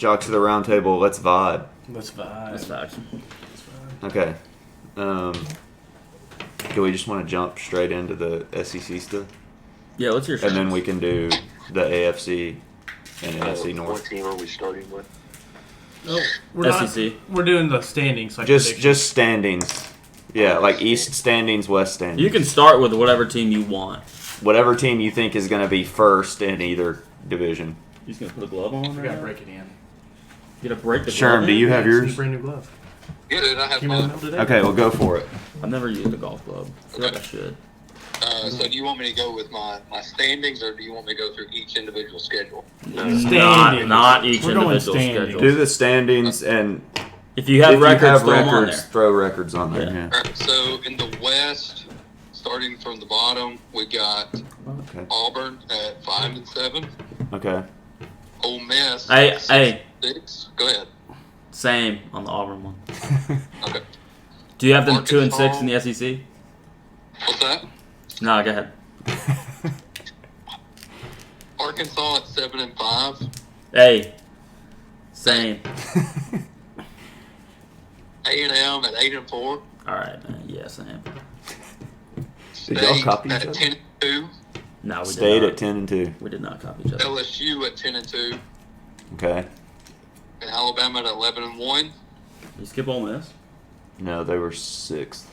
Jocks of the round table, let's vibe. Let's vibe. That's facts. Okay. Do we just want to jump straight into the SEC stuff? Yeah, what's your And then we can do the AFC and NFC North. What team are we starting with? Oh, we're SEC. We're doing the standings. Like Just standings. Yeah, like East standings, West standings. You can start with whatever team you want. Whatever team you think is going to be first in either division. You just going to put a glove on? We gotta break it in. You got to break the glove Sherm, in? do you have It's a yours? brand new glove. Yeah, dude, I have Came in the mine. mail today. Okay, well, go for it. I've never used a golf glove. I feel like I should. So do you want me to go with my standings, or do you want me to go through each individual schedule? Standings. Not each We're going individual standings. schedule. Do the standings, and If you have if records, you have throw them on records, there. throw records on there. Yeah. Yeah. All right, so in the West, starting from the bottom, we got Okay. Auburn at 5-7. Okay. Ole Miss. Hey, at hey. 6. Go ahead. Same on the Auburn one. Okay. Do you have them 2 and 6 Arkansas. in the SEC? What's that? No, go ahead. Arkansas at 7-5. Hey. Same. A&M at 8-4. All right, man. Yeah, same. Did y'all State copy each at other? 10-2. No, we Stayed did at 10-2. We did not copy each other. LSU at 10-2. Okay. And Alabama at 11-1. You skip Ole Miss? No, they were 6th.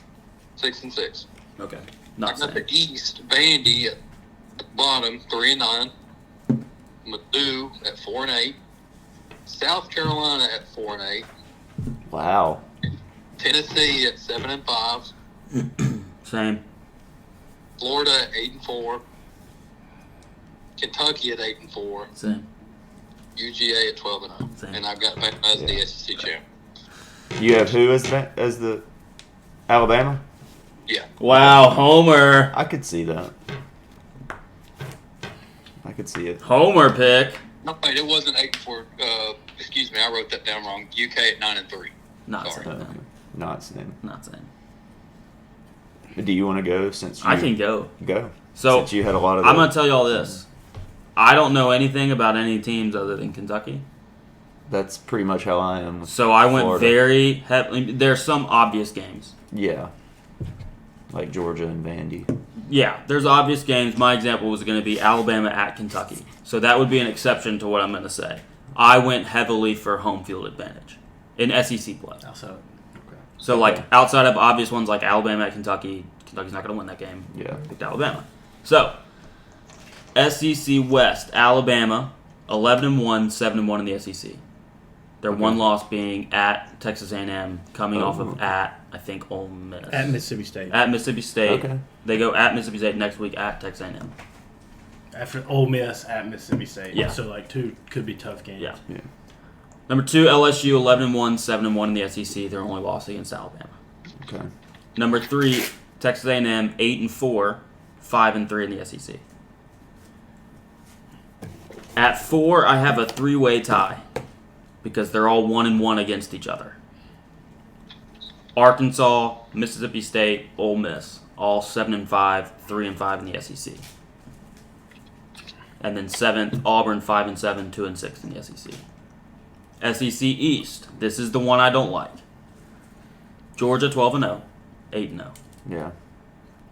6-6. Okay. I Not got the same. East, Vandy at the bottom, 3-9. Mizzou at 4-8. South Carolina at 4-8. Wow. Tennessee at 7-5. Same. Florida at 8-4. Kentucky at 8-4. Same. UGA at 12-0. Same. And I've got Bama as the SEC champ. You have who as the Alabama? Yeah. Wow, Homer. I could see that. I could see it. Homer pick. No, wait, it wasn't 8-4. Excuse me, I wrote that down wrong. UK at 9-3. Not Sorry. same. No. Not same. Not same. Do you want to go since you I can go. go? So Since you had a lot of I'm the- gonna tell you all this. I don't know anything about any teams other than Kentucky. That's pretty much how I am. So I went Florida. very heavily. There's some obvious games. Yeah. Like Georgia and Vandy. Yeah, there's obvious games. My example was going to be Alabama at Kentucky. So that would be an exception to what I'm going to say. I went heavily for home field advantage in SEC play. Also, So, like, outside of obvious ones like Alabama at Kentucky, Kentucky's not going to win that game. Yeah. I picked Alabama. So, SEC West, Alabama, 11-1, 7-1 in the SEC. Their one loss being at Texas A&M, coming off of at, I think, Ole Miss. at Mississippi State. At Mississippi State. Okay. They go at Mississippi State next week at Texas A&M. After Ole Miss at Mississippi State. Yeah. So, like, 2 could be tough games. Yeah. Yeah. Number 2, LSU, 11-1, 7-1 in the SEC. Their only loss against Alabama. Okay. Number 3, Texas A&M, 8-4, 5-3 in the SEC. At 4, I have a 3-way tie because they're all 1-1 against each other. Arkansas, Mississippi State, Ole Miss, all 7-5, 3-5 in the SEC. And then 7th, Auburn, 5-7, 2-6 in the SEC. SEC East, this is the one I don't like. Georgia, 12-0, 8-0. Yeah.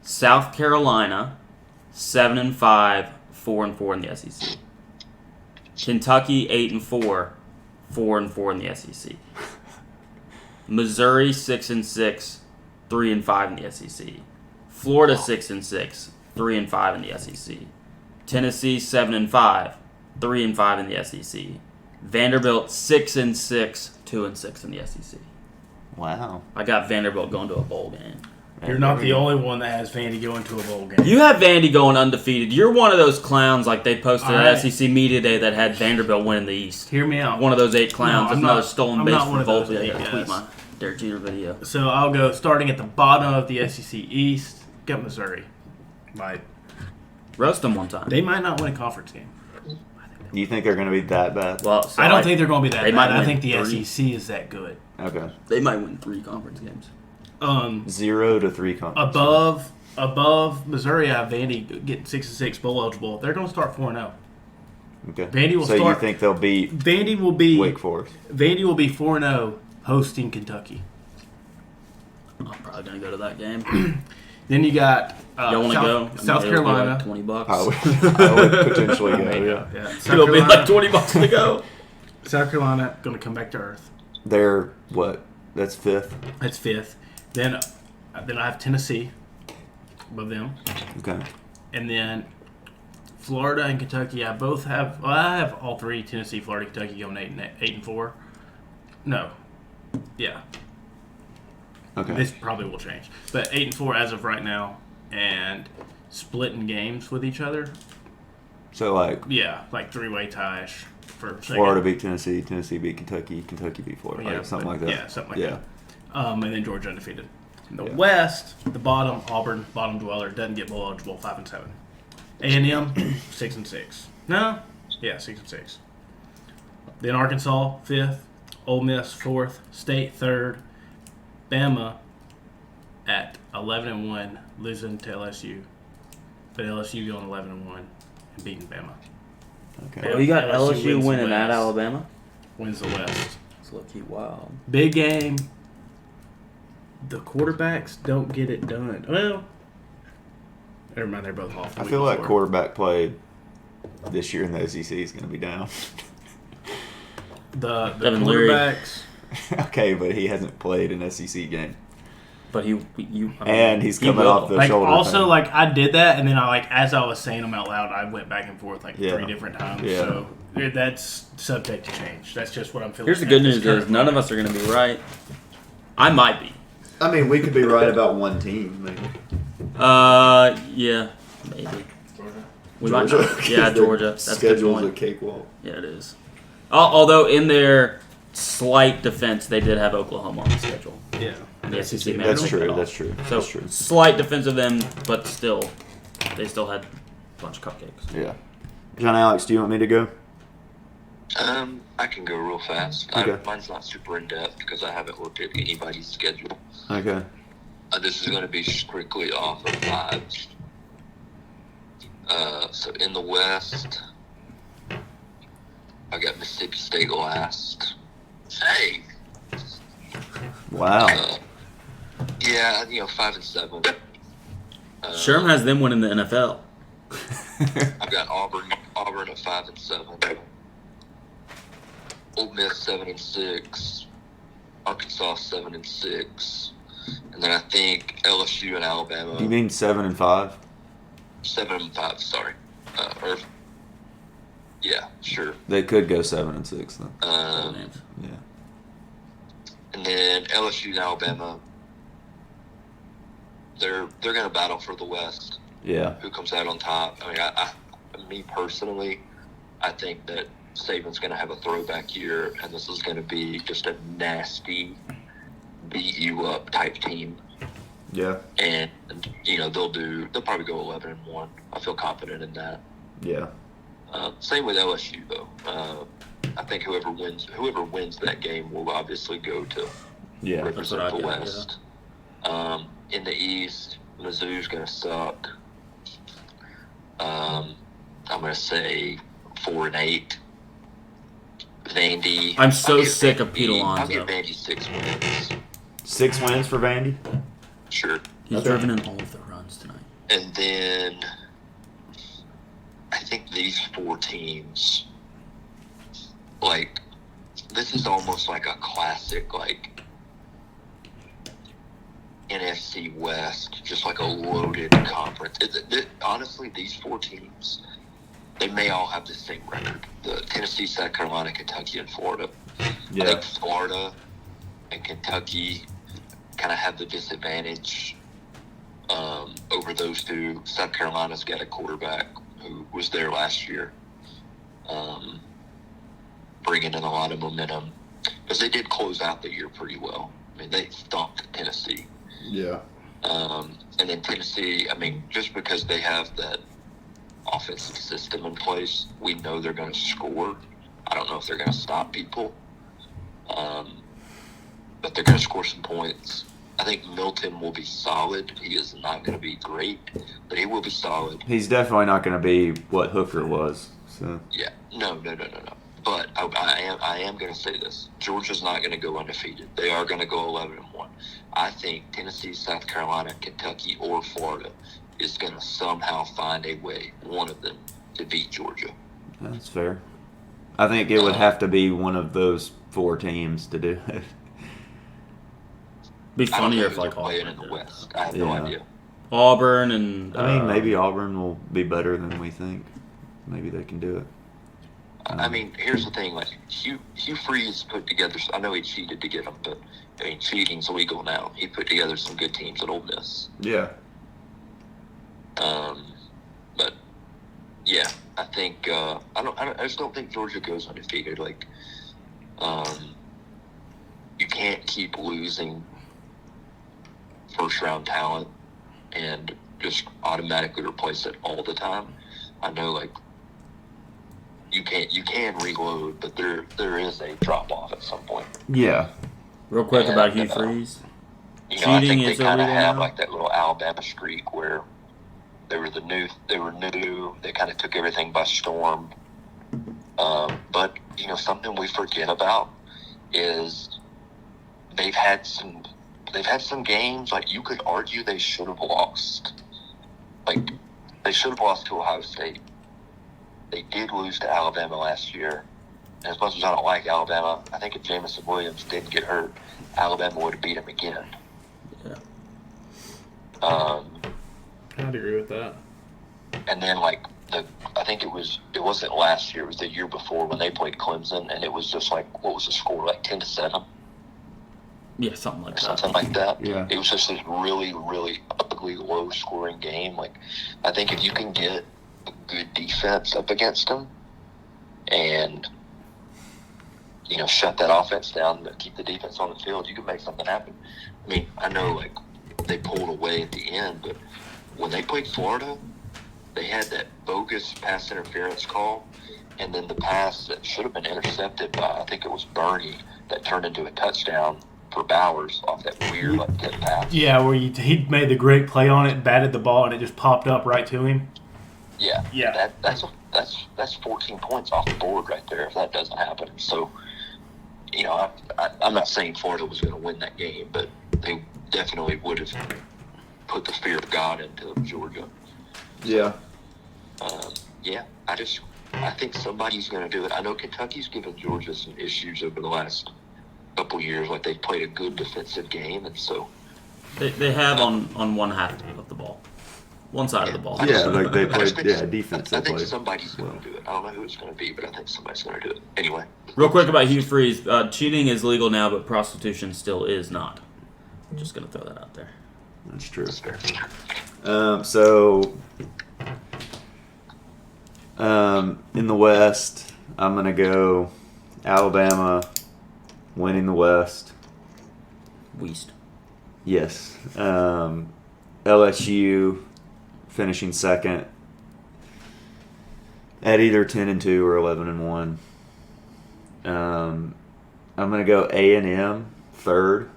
South Carolina, 7-5, 4-4 in the SEC. Kentucky, 8-4, 4-4 in the SEC. Missouri, 6-6, 3-5 in the SEC. Florida, 6-6, 3-5 in the SEC. Tennessee, 7-5, 3-5 in the SEC. Vanderbilt, 6-6, 2-6 in the SEC. Wow. I got Vanderbilt going to a bowl game. You're not the only one that has Vandy going to a bowl game. You have Vandy going undefeated. You're one of those clowns like they posted All at right. SEC Media Day that had Vanderbilt winning the East. Hear me out. One of those 8 clowns. No, That's I'm another not- stolen I'm base not from one of those Volpe. I eight gotta tweet guys. my Derek Jeter video. So I'll go starting at the bottom of the SEC East. Got Missouri. Right. Roast them one time. They might not win a conference game. You think they're going to be that bad? Well, so I don't think they're going to be that they bad. might I win think the 3. SEC is that good. Okay. they might win 3 conference games. 0 to 3 conference. Above Missouri, I have Vandy getting 6-6 bowl eligible. They're going to start 4-0. Okay. Vandy will so start. you think they'll beat Vandy will be Wake Forest? Vandy will be 4-0 hosting Kentucky. I'm probably gonna go to that game. Then you got Y'all want to go? South It'll be Carolina. like $20. I would potentially go. Yeah. Yeah, South It'll be Carolina, like $20 to go. South Carolina going to come back to earth. They're what? That's 5th. That's 5th. Then I have Tennessee above them, Okay. and then Florida and Kentucky. I both have. Well, I have all three: Tennessee, Florida, Kentucky going 8-4. No, yeah. Okay. This probably will change, but 8-4 as of right now, and splitting games with each other. So like Yeah, like 3-way tie for second. Florida beat Tennessee, Tennessee beat Kentucky, Kentucky beat Florida, Yeah, like something but- like that. Yeah, something like Yeah. that. And then Georgia undefeated. In the Yeah. West, the bottom Auburn, bottom dweller, doesn't get bowl eligible, 5-7. A&M 6-6. No, yeah, 6-6. Then Arkansas 5th, Ole Miss 4th, State 3rd, Bama at 11-1, losing to LSU, but LSU going 11-1 and beating Bama. Okay. Oh, you got LSU LSU wins the winning at West. Alabama? Wins the West. It's low-key wild. Big game. The quarterbacks don't get it done. Well, never mind. They're both off. the I week feel like before. quarterback play this year in the SEC is going to be down. The Devin Leary. quarterbacks. Okay, but he hasn't played an SEC game, But and he's coming will. off the Like shoulder. also, thing. like I did that, and then as I was saying them out loud, I went back and forth like Yeah. 3 different times. Yeah. So that's subject to change. That's just what I'm feeling. Here's the at good this news current is none of moment. us are going to be right. I might be. I mean, we could be right about one team. Maybe. Yeah, maybe. We might Georgia. not. Yeah, Georgia. That's a good Schedule's a point. cakewalk. Yeah, it is. Although in their slight defense, they did have Oklahoma on the schedule. Yeah. And the SEC That's made That's them true. take it That's off. true. So That's true. slight defense of them, but still, they still had a bunch of cupcakes. Yeah. John Alex, do you want me to go? I can go real fast. Okay. Mine's not super in depth because I haven't looked at anybody's schedule. Okay. This is going to be strictly off of vibes. So in the West, I got Mississippi State last. Hey. Wow. Yeah, 5-7. Sherm has them winning the NFL. I've got Auburn at 5-7. Ole Miss 7-6. Arkansas 7-6. And then I think LSU and Alabama You mean 7 and 5? 7-5. Sorry, yeah, sure. They could go 7 and 6 then. Yeah. And then LSU and Alabama, they're going to battle for the West. Yeah. Who comes out on top? I mean, me personally, I think that Saban's going to have a throwback year, and this is going to be just a nasty, beat you up type team. Yeah. And they'll probably go 11-1. I feel confident in that. Yeah. Same with LSU though. I think whoever wins that game will obviously go to Yeah. represent That's the what I got, West. In the East, Mizzou's gonna suck. I'm gonna say 4-8. Vandy. I'm so I'll give sick of Vandy- Pete I'll Alonso. give Vandy 6 wins. 6 wins for Vandy? Sure. He's Okay. driven in all of the runs tonight. And then I think these 4 teams, like, this is almost like a classic, like, NFC West, just like a loaded conference. Honestly, these 4 teams, they may all have the same record. The Tennessee, South Carolina, Kentucky, and Florida. I Yeah. think Florida and Kentucky kind of have the disadvantage over those 2. South Carolina's got a quarterback who was there last year, bringing in a lot of momentum because they did close out the year pretty well. I mean, they stomped Tennessee. Yeah. And then Tennessee, I mean, just because they have that offensive system in place, we know they're going to score. I don't know if they're going to stop people, but they're going to score some points. I think Milton will be solid. He is not going to be great, but he will be solid. He's definitely not going to be what Hooker was. So Yeah, no. But I am going to say this: Georgia's not going to go undefeated. They are going to go 11-1. I think Tennessee, South Carolina, Kentucky, or Florida is going to somehow find a way, one of them, to beat Georgia. that's fair. I think it would have to be one of those 4 teams to do it. Be I don't know funnier who if they're like playing Auburn in the did. West. I have no Yeah. idea. Auburn and I mean, maybe Auburn will be better than we think. Maybe they can do it. I mean, here's the thing: like Hugh Freeze put together. I know he cheated to get them, but I mean, cheating's legal now. He put together some good teams at Ole Miss. Yeah. But yeah, I think I just don't think Georgia goes undefeated. Like, you can't keep losing first round talent and just automatically replace it all the time. I know, like, you can reload, but there is a drop off at some point. Yeah. Real quick And, about Hugh Freeze. You know, I Cheating think they is kind of illegal have now? like that little Alabama streak where they were new. They kind of took everything by storm. But you know, something we forget about is they've had some games like you could argue they should have lost. Like, they should have lost to Ohio State. They did lose to Alabama last year. And as much as I don't like Alabama, I think if Jamison Williams didn't get hurt, Alabama would have beat him again. Yeah. I'd agree with that. And then, like, I think it wasn't last year, it was the year before when they played Clemson, and it was just like, what was the score, like 10-7? Yeah, something like Or that. something like that. Yeah. It was just this really, really ugly, low-scoring game. Like, I think if you can get a good defense up against them and, you know, shut that offense down, but keep the defense on the field, you can make something happen. I mean, I know, like, they pulled away at the end, but when they played Florida, they had that bogus pass interference call, and then the pass that should have been intercepted by, I think it was Bernie, that turned into a touchdown for Bowers off that weird, like, tip pass. Yeah, where he made the great play on it, batted the ball, and it just popped up right to him. Yeah. Yeah. That's 14 points off the board right there if that doesn't happen. So, you know, I'm not saying Florida was going to win that game, but they definitely would have put the fear of God into Georgia. Yeah. Yeah, I think somebody's going to do it. I know Kentucky's given Georgia some issues over the last couple years. Like, they've played a good defensive game, and so They have on one half of the ball. One side of the ball. Yeah, like they I just played, think- defense I they think played. somebody's going to do it. I don't know who it's going to be, but I think somebody's going to do it. Anyway. Real quick about Hugh Freeze. Cheating is legal now, but prostitution still is not. Just going to throw that out there. That's true. That's fair. In the West, I'm going to go Alabama winning the West. West. Yes. LSU finishing second at either 10-2 or 11-1. I'm going to go A&M third.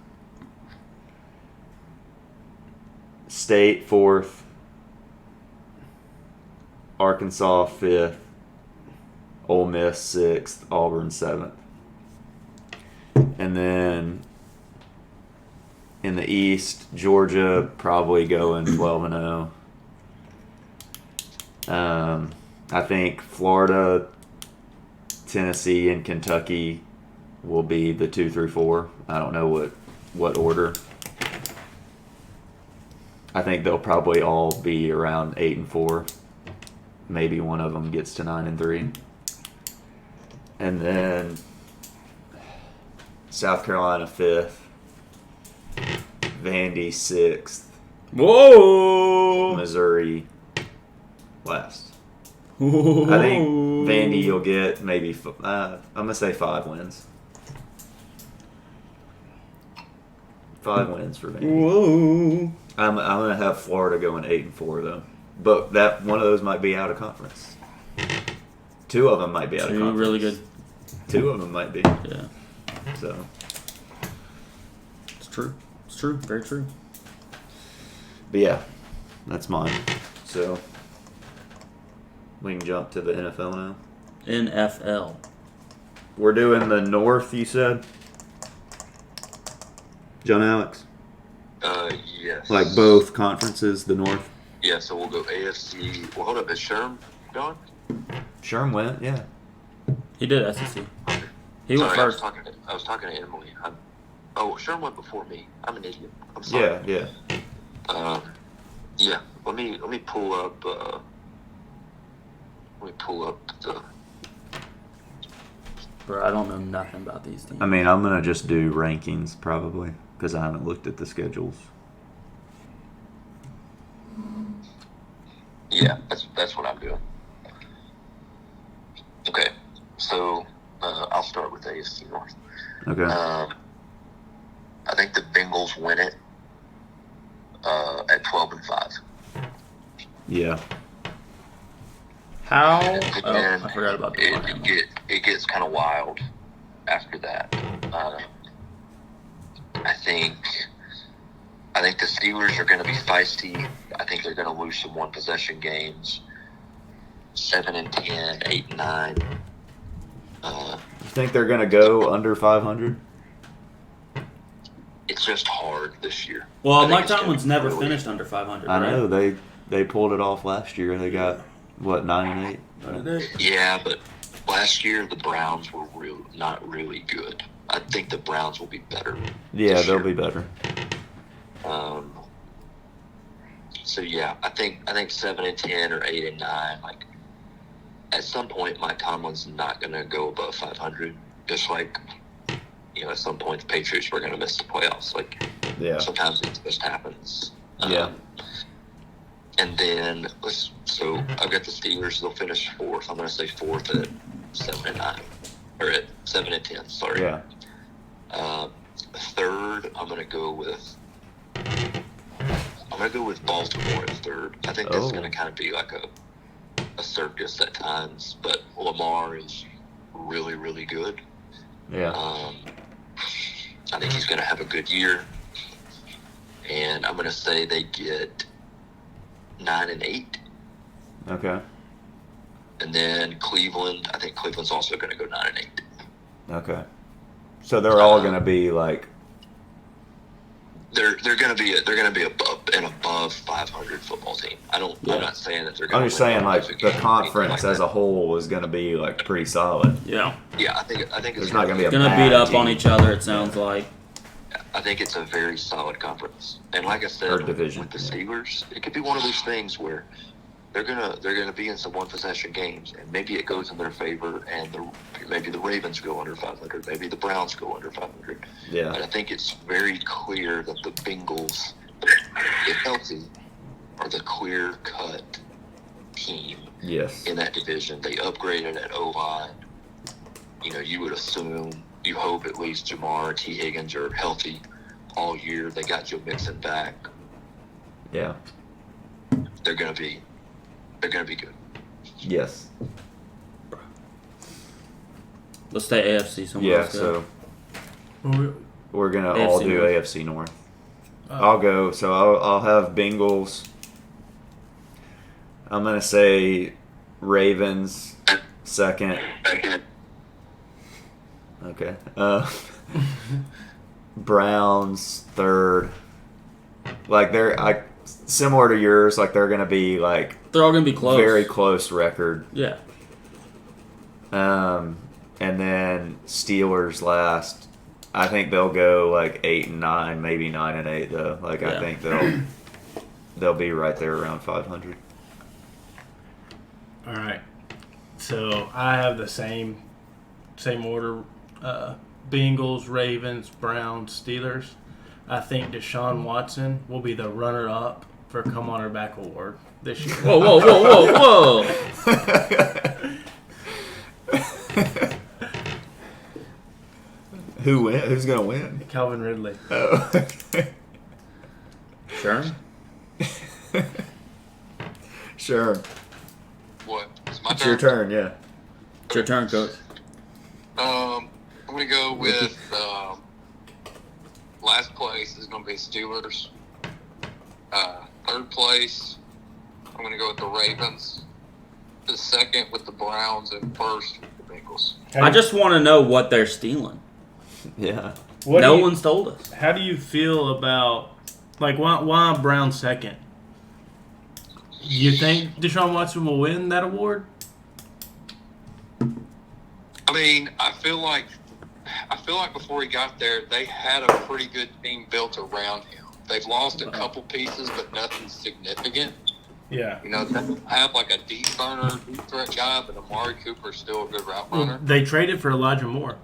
State fourth. Arkansas fifth. Ole Miss sixth. Auburn seventh. And then in the East, Georgia probably going 12-0. I think Florida, Tennessee, and Kentucky will be the 2 through 4. I don't know what order. I think they'll probably all be around 8-4. Maybe one of them gets to 9-3. And then South Carolina 5th. Vandy 6th. Whoa! Missouri last. I think Vandy will get maybe, I'm going to say 5 wins. 5 wins for Vandy. Whoa! I'm going to have Florida going 8-4 though. But that one of those might be out of conference. 2 of them might be out of conference. Really good. 2 of them might be. Yeah. So It's true. It's true. Very true. But yeah, that's mine. So we can jump to the NFL now. NFL. We're doing the North, you said? John Alex? Yes. Like both conferences, the North? Yeah, so we'll go AFC. Well, hold up. Is Sherm gone? Sherm went, yeah. He did SEC. He went Sorry, first. I was talking to Emily. Sherm went before me. I'm an idiot. I'm sorry. Yeah. Yeah. Let me pull up. Let me pull up the. Bro, I don't know nothing about these teams. I mean, I'm going to just do rankings probably because I haven't looked at the schedules. Yeah, that's what I'm doing. Okay, so I'll start with AFC North. Okay. I think the Bengals win it at 12-5. Yeah. How? And I forgot about the Lions. it gets kind of wild after that. I think the Steelers are going to be feisty. I think they're going to lose some one possession games. 7-10, 8-9. You think they're going to go under 500? It's just hard this year. Well, I think Mike it's gonna Tomlin's be never really- finished under 500. I right? know they pulled it off last year. They got what 9-8. Yeah, but last year the Browns were not really good. I think the Browns will be better. Yeah, this they'll year. be better. So yeah, I think 7-10 or 8-9. Like at some point, Mike Tomlin's not going to go above 500. Just like at some point the Patriots were going to miss the playoffs. Like sometimes it just happens. Yeah. And then so I've got the Steelers. They'll finish fourth. I'm going to say fourth at 7-9 or at 7-10. Sorry. Yeah. Third, I'm going to go with Baltimore at third. I think that's going to kind of be like a circus at times, but Lamar is really, really good. Yeah. I think he's going to have a good year, and I'm going to say they get 9-8. Okay. And then Cleveland, I think Cleveland's also going to go 9-8. Okay. So they're all going to be like. They're going to be above 500 football team. I'm not saying that they're going. I'm just saying like the conference as a whole is going to be like pretty solid. Yeah. Yeah, I think it's There's not going to be a Gonna bad beat up team. on each other, it sounds like. I think it's a very solid conference. And like I said, Or division, with the yeah. Steelers, it could be one of those things where they're gonna be in some one possession games, and maybe it goes in their favor, and maybe the Ravens go under 500, maybe the Browns go under 500. Yeah. But I think it's very clear that the Bengals, if healthy, are the clear-cut team Yes. in that division. They upgraded at O-line. You would assume, you hope at least Jamar, T. Higgins are healthy all year. They got Joe Mixon back. Yeah. They're gonna be good. Yes. Let's stay AFC. Someone Yeah. else go. So we're gonna AFC all do North. AFC North. I'll go. So I'll have Bengals. I'm gonna say Ravens second. Okay. Browns third. Like they're similar to yours. Like they're gonna be like They're all gonna be close. very close record. Yeah. And then Steelers last. I think they'll go like 8-9, maybe 9-8 though. Like I Yeah. think they'll be right there around 500. All right. So I have the same order: Bengals, Ravens, Browns, Steelers. I think Deshaun Watson will be the runner-up for Come On Her Back Award this year. Whoa, whoa, whoa, whoa, whoa! Who win? Who's gonna win? Calvin Ridley. Oh. Sure. Sure. What? It's my It's turn. your turn. Yeah. It's your turn, coach. I'm gonna go with last place is gonna be Steelers. Third place, I'm gonna go with the Ravens. the second with the Browns and first with the Bengals. I just want to know what they're stealing. Yeah. No one's told us. How do you feel about why Brown second? You think Deshaun Watson will win that award? I mean, I feel like before he got there, they had a pretty good team built around him. They've lost a couple pieces, but nothing significant. Yeah. You know, they have like a deep burner, deep threat guy, but Amari Cooper's still a good route runner. They traded for Elijah Moore.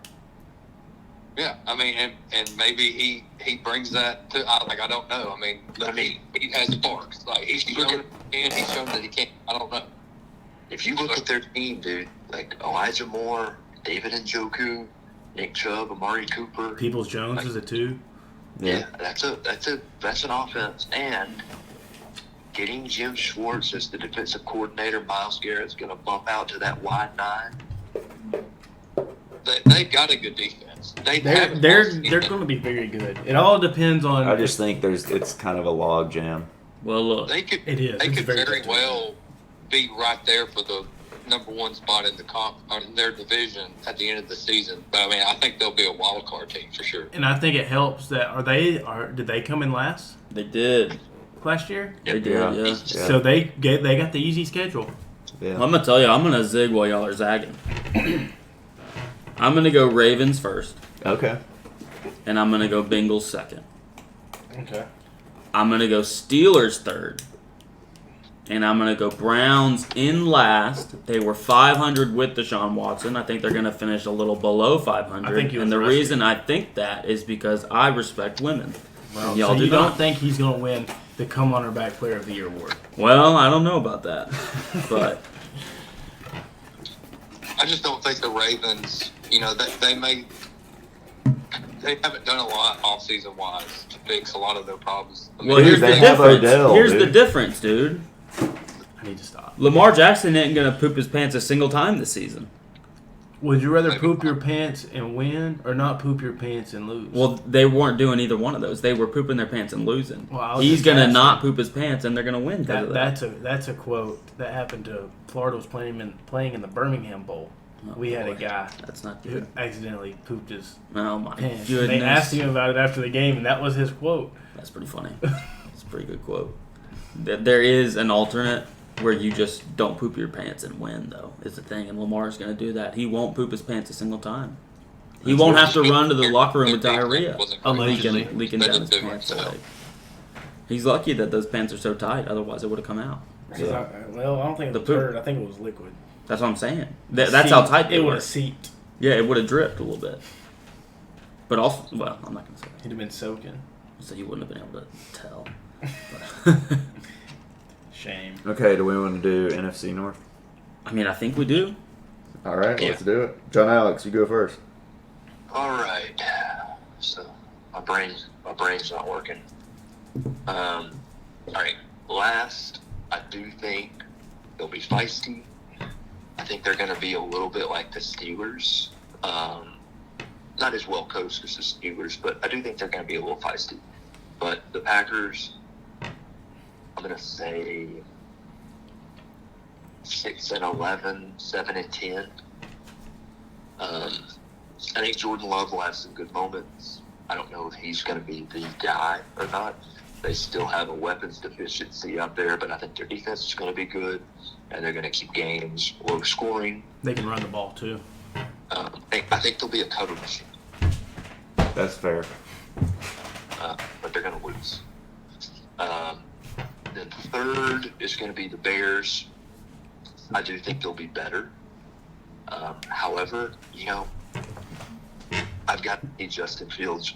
Yeah, I mean, and maybe he brings that to. I don't know. I mean, he has sparks. Like he's shown and he's shown that he can't. I don't know. If you look at their team, dude, like Elijah Moore, David Njoku, Nick Chubb, Amari Cooper. Peoples Jones is a 2. Yeah, that's an offense. And getting Jim Schwartz as the defensive coordinator, Myles Garrett's going to bump out to that wide 9. They've got a good defense. They're going to be very good. It all depends on. I just think it's kind of a log jam. Well, look. They could It is. They It's could very very tough. well be right there for the number 1 spot in the in their division at the end of the season. But I mean, I think they'll be a wild card team for sure. And I think it helps that did they come in last They did. year? They did, Yeah. yeah. So they got the easy schedule. Yeah. I'm going to tell you, I'm going to zig while y'all are zagging. I'm going to go Ravens first, Okay. and I'm going to go Bengals second. Okay. I'm going to go Steelers third, and I'm going to go Browns in last. They were 500 with Deshaun Watson. I think they're going to finish a little below 500. I think he was and the rusty. reason I think that is because I respect women. Well, And y'all so do you not. don't think he's going to win the Come On Her Back Player of the Year award? Well, I don't know about that, but I just don't think the Ravens. You know, they haven't done a lot off-season wise to fix a lot of their problems. I mean, well, here's the they have difference. Odell, Here's the dude. difference, dude. I need to stop. Lamar Jackson ain't gonna poop his pants a single time this season. Would you rather poop your pants and win, or not poop your pants and lose? Well, they weren't doing either one of those. They were pooping their pants and losing. Well, I was He's just gonna asking. not poop his pants, and they're gonna win. 'cause of that. that's a quote that happened to Florida was playing in the Birmingham Bowl. Oh, We had a boy. guy That's not who good. accidentally pooped his Oh my pants. goodness. They asked him about it after the game, and that was his quote. That's pretty funny. It's a pretty good quote. There is an alternate where you just don't poop your pants and win, though. Is the thing, and Lamar's gonna do that. He won't poop his pants a single time. He won't have to run to the locker room with diarrhea, Allegedly. leaking down his pants. Like. He's lucky that those pants are so tight. Otherwise, it would have come out. Yeah. I don't think it The was poop. turd. I think it was liquid. That's what I'm saying. That's how tight they it were. would have seeped. Yeah, it would have dripped a little bit. But also, well, I'm not gonna say that. He'd have been soaking. So you wouldn't have been able to tell. But Shame. Okay, do we want to do NFC North? I mean, I think we do. All right, Yeah. let's do it. John Alex, you go first. All right. So my brain's not working. All right. Last, I do think they'll be feisty. I think they're going to be a little bit like the Steelers. Not as well coached as the Steelers, but I do think they're going to be a little feisty. But the Packers, I'm going to say 6-11, 7-10. I think Jordan Love will have some good moments. I don't know if he's going to be the guy or not. They still have a weapons deficiency out there, but I think their defense is going to be good, and they're going to keep games low scoring. They can run the ball too. I think they'll be a cover machine, That's fair. but they're going to lose. Then third is going to be the Bears. I do think they'll be better. However, I've got to see Justin Fields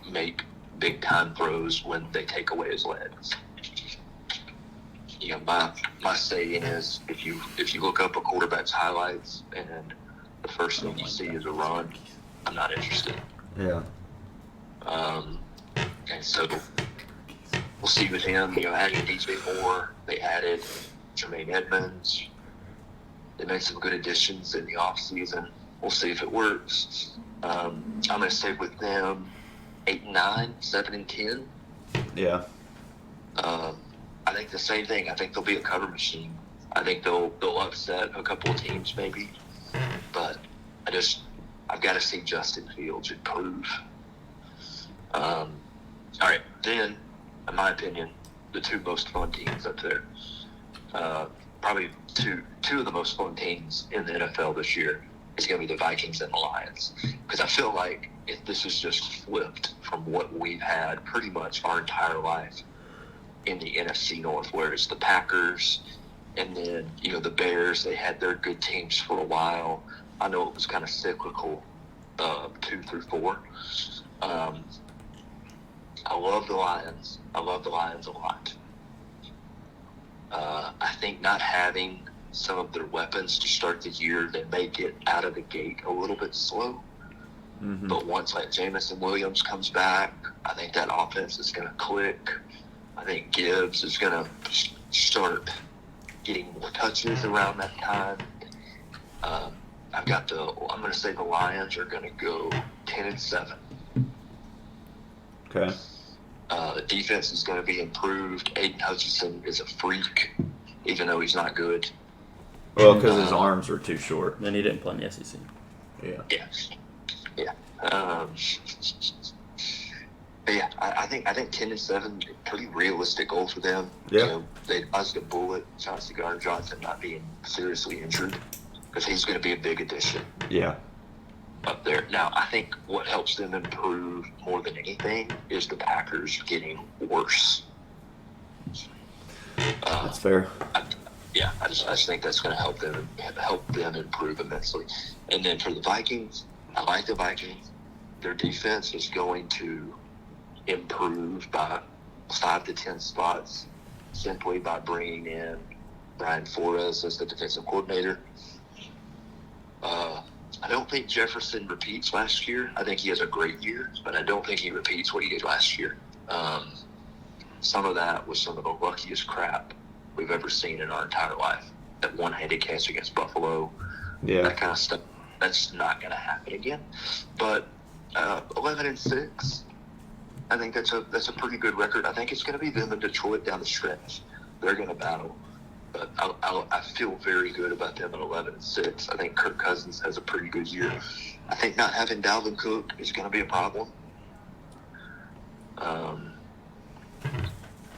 make big time throws when they take away his legs. My saying is, if you look up a quarterback's highlights and the first thing you see is a run, I'm not interested. Yeah. And so we'll see with him. Added DJ Moore, they added Jermaine Edmonds. They made some good additions in the offseason. We'll see if it works. I'm going to stay with them 8-9, 7-10. Yeah. I think the same thing. I think they'll be a cover machine. I think they'll upset a couple of teams maybe, but I've got to see Justin Fields improve. All right, then, in my opinion, the two most fun teams up there, probably two of the most fun teams in the NFL this year is going to be the Vikings and the Lions, because I feel like if this is just flipped from what we've had pretty much our entire life in the NFC North, where it's the Packers and then, the Bears, they had their good teams for a while. I know it was kind of cyclical, 2 through 4. I love the Lions. I love the Lions a lot. I think not having some of their weapons to start the year, they may get out of the gate a little bit slow. Mm-hmm. But once Jamison Williams comes back, I think that offense is going to click. I think Gibbs is going to start getting more touches around that time. I'm going to say the Lions are going to go 10-7. Okay. The defense is going to be improved. Aiden Hutchinson is a freak, even though he's not good. Well, because his arms are too short. Then he didn't play in the SEC. Yeah. Yeah. But yeah, I think 10-7, pretty realistic goal for them. Yeah. They dodged a bullet. Chauncey Gardner-Johnson not being seriously injured, because he's going to be a big addition Yeah. up there. Now, I think what helps them improve more than anything is the Packers getting worse. That's fair. I just think that's going to help them improve immensely. And then for the Vikings, I like the Vikings. Their defense is going to improve by 5 to 10 spots simply by bringing in Brian Flores as the defensive coordinator. I don't think Jefferson repeats last year. I think he has a great year, but I don't think he repeats what he did last year. Some of that was some of the luckiest crap we've ever seen in our entire life. That one-handed catch against Buffalo, Yeah. that kind of stuff. That's not going to happen again. But 11-6, I think that's a pretty good record. I think it's going to be them and Detroit down the stretch. They're going to battle. But I feel very good about them at 11-6. I think Kirk Cousins has a pretty good year. I think not having Dalvin Cook is going to be a problem.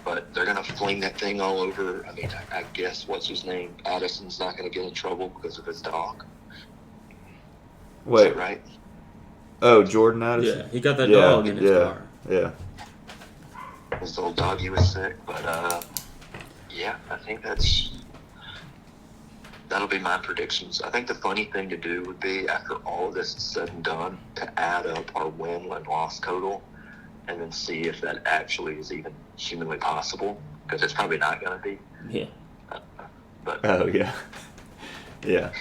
But they're going to fling that thing all over. I mean, I guess, what's his name? Addison's not going to get in trouble because of his dog. Is Wait. that right? Oh, Jordan Addison? Yeah, he got that dog in his car. Yeah. His little doggy was sick. But, yeah, I think that'll be my predictions. I think the funny thing to do would be, after all of this is said and done, to add up our win and loss total and then see if that actually is even humanly possible, because it's probably not going to be. Yeah. But Oh, yeah. Yeah.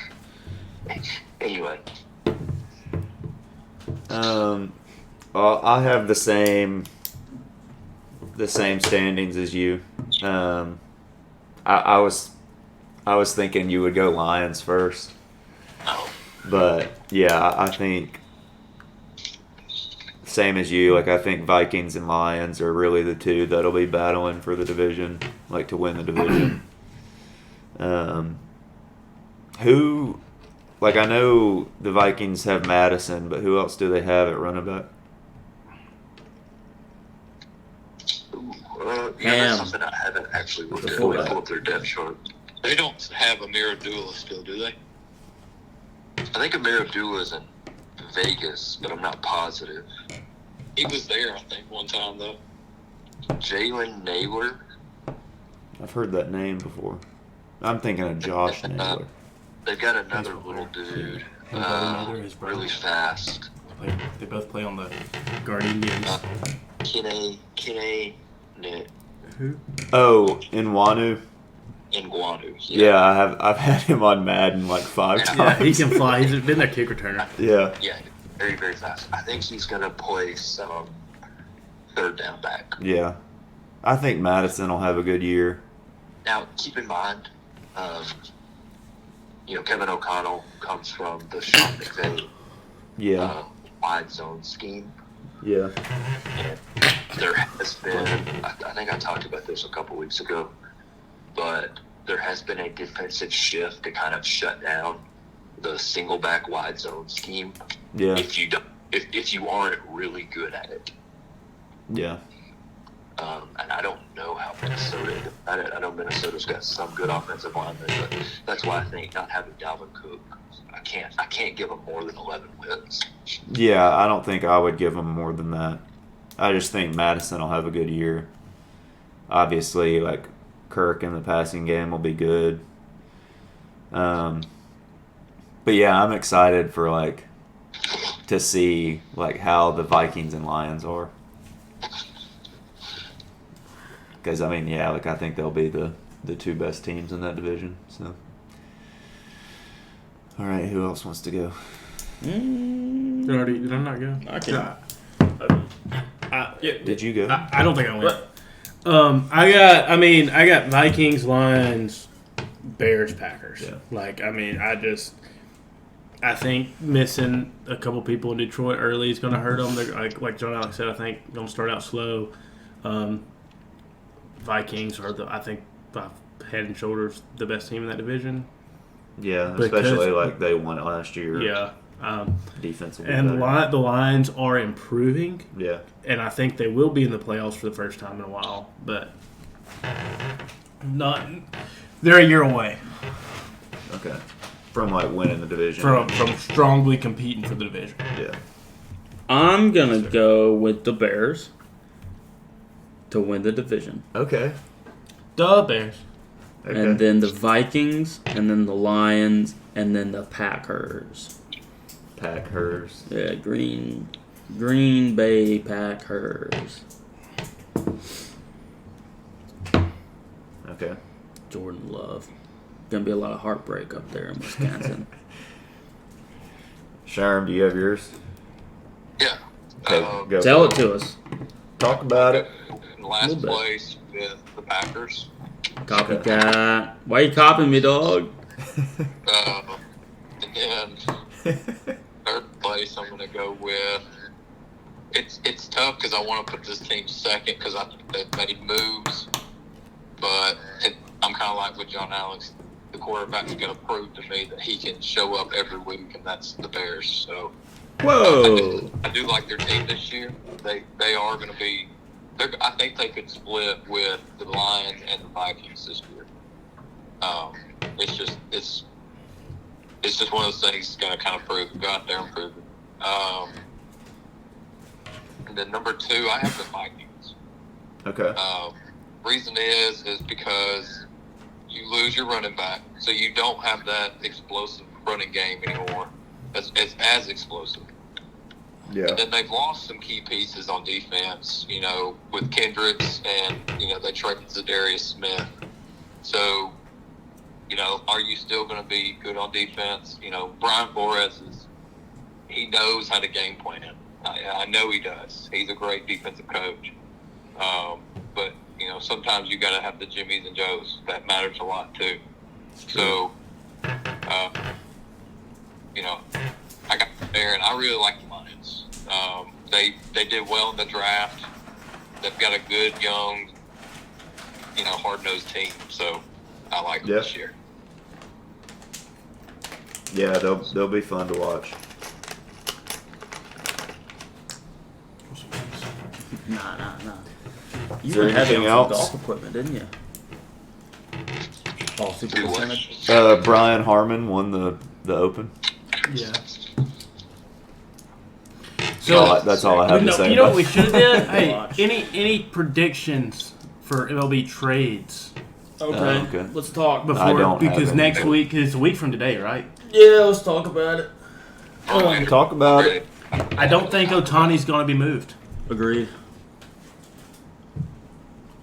anyway, Well, I have the same standings as you. I was thinking you would go Lions first, but yeah, I think same as you. Like, I think Vikings and Lions are really the two that'll be battling for the division, like to win the division. Who, like, I know the Vikings have Madison, but who else do they have at running back? that's something I haven't actually looked at. Let me pull up their depth chart. They don't have Amir Abdullah still, do they? I think Amir Abdullah is in Vegas, but I'm not positive. He was there, I think, one time, though. Jalen Naylor. I've heard that name before. I'm thinking of Josh Naylor. They've got another little dude, really fast. They both play on the Guardians. Kene Who? Oh, Nwanu. Nguanu. Yeah, I've had him on Madden like 5 times. Yeah, he can fly. He's been their kick returner. Yeah. Yeah, very, very fast. I think he's going to play some third down back. Yeah. I think Madison will have a good year. Now, keep in mind, Kevin O'Connell comes from the Sean McVay wide zone scheme. Yeah. And there has been, I think I talked about this a couple weeks ago, but there has been a defensive shift to kind of shut down the single back wide zone scheme. Yeah. If you aren't really good at it. Yeah. And I don't know how Minnesota. I know Minnesota's got some good offensive linemen, but that's why I think not having Dalvin Cook, I can't give them more than 11 wins. Yeah, I don't think I would give them more than that. I just think Madison will have a good year. Obviously, like Kirk in the passing game will be good. But yeah, I'm excited for like to see like how the Vikings and Lions are. Because I mean, yeah, like I think they'll be the two best teams in that division. So, all right, who else wants to go? Did I not go? I can. Did you go? I don't think I went. I got Vikings, Lions, Bears, Packers. Yeah. Like, I mean, I think missing a couple people in Detroit early is going to hurt them. They're, like John Alex said, I think going to start out slow. Vikings are I think by head and shoulders the best team in that division. Yeah, Because- especially like they won it last year. Yeah. Defensively. And better. the Lions are improving, Yeah. and I think they will be in the playoffs for the first time in a while. But they're a year away Okay. From like winning the division. from strongly competing for the division. Yeah. I'm gonna go with the Bears to win the division, Okay. The Bears. Okay. and then the Vikings, and then the Lions, and then the Packers. Packers. Yeah, Green Bay Packers. Okay. Jordan Love. Gonna be a lot of heartbreak up there in Wisconsin. Sharm, do you have yours? Yeah. Okay, go. Tell it to us. Talk about it. In last Little bit. place with the Packers. Copycat. Why you copying me, dog? And third place, I'm going to go with. It's tough because I want to put this team second because they've made moves, but I'm kind of like with John Alex. The quarterback's going to prove to me that he can show up every week, and that's the Bears. So Whoa. I do like their team this year. They are going to be. I think they could split with the Lions and the Vikings this year. It's just one of those things that's going to kind of prove. Go out there and prove it. And then number 2, I have the Vikings. Okay. Reason is because you lose your running back, so you don't have that explosive running game anymore. It's as explosive. Yeah. And then they've lost some key pieces on defense, with Kendricks and, they traded Zadarius Smith. So, are you still going to be good on defense? Brian Flores he knows how to game plan. I know he does. He's a great defensive coach. But, sometimes you got to have the Jimmies and Joes. That matters a lot too. So, I got there, and I really like the Lions. They did well in the draft. They've got a good, young, hard-nosed team. So I like them this year. Yeah, they'll be fun to watch. Nah. Is You there were heavy anything on some else? golf equipment, didn't you? All super Do what? percentage. Brian Harmon won the Open. Yeah. That's all I have to say. You know about what we should have did? Hey, Watch. any predictions for MLB trades Okay. okay. Let's talk. before? I don't have because any. next week is a week from today, right? Yeah, let's talk about it. Talk about it. I don't think Otani's going to be moved. Agreed.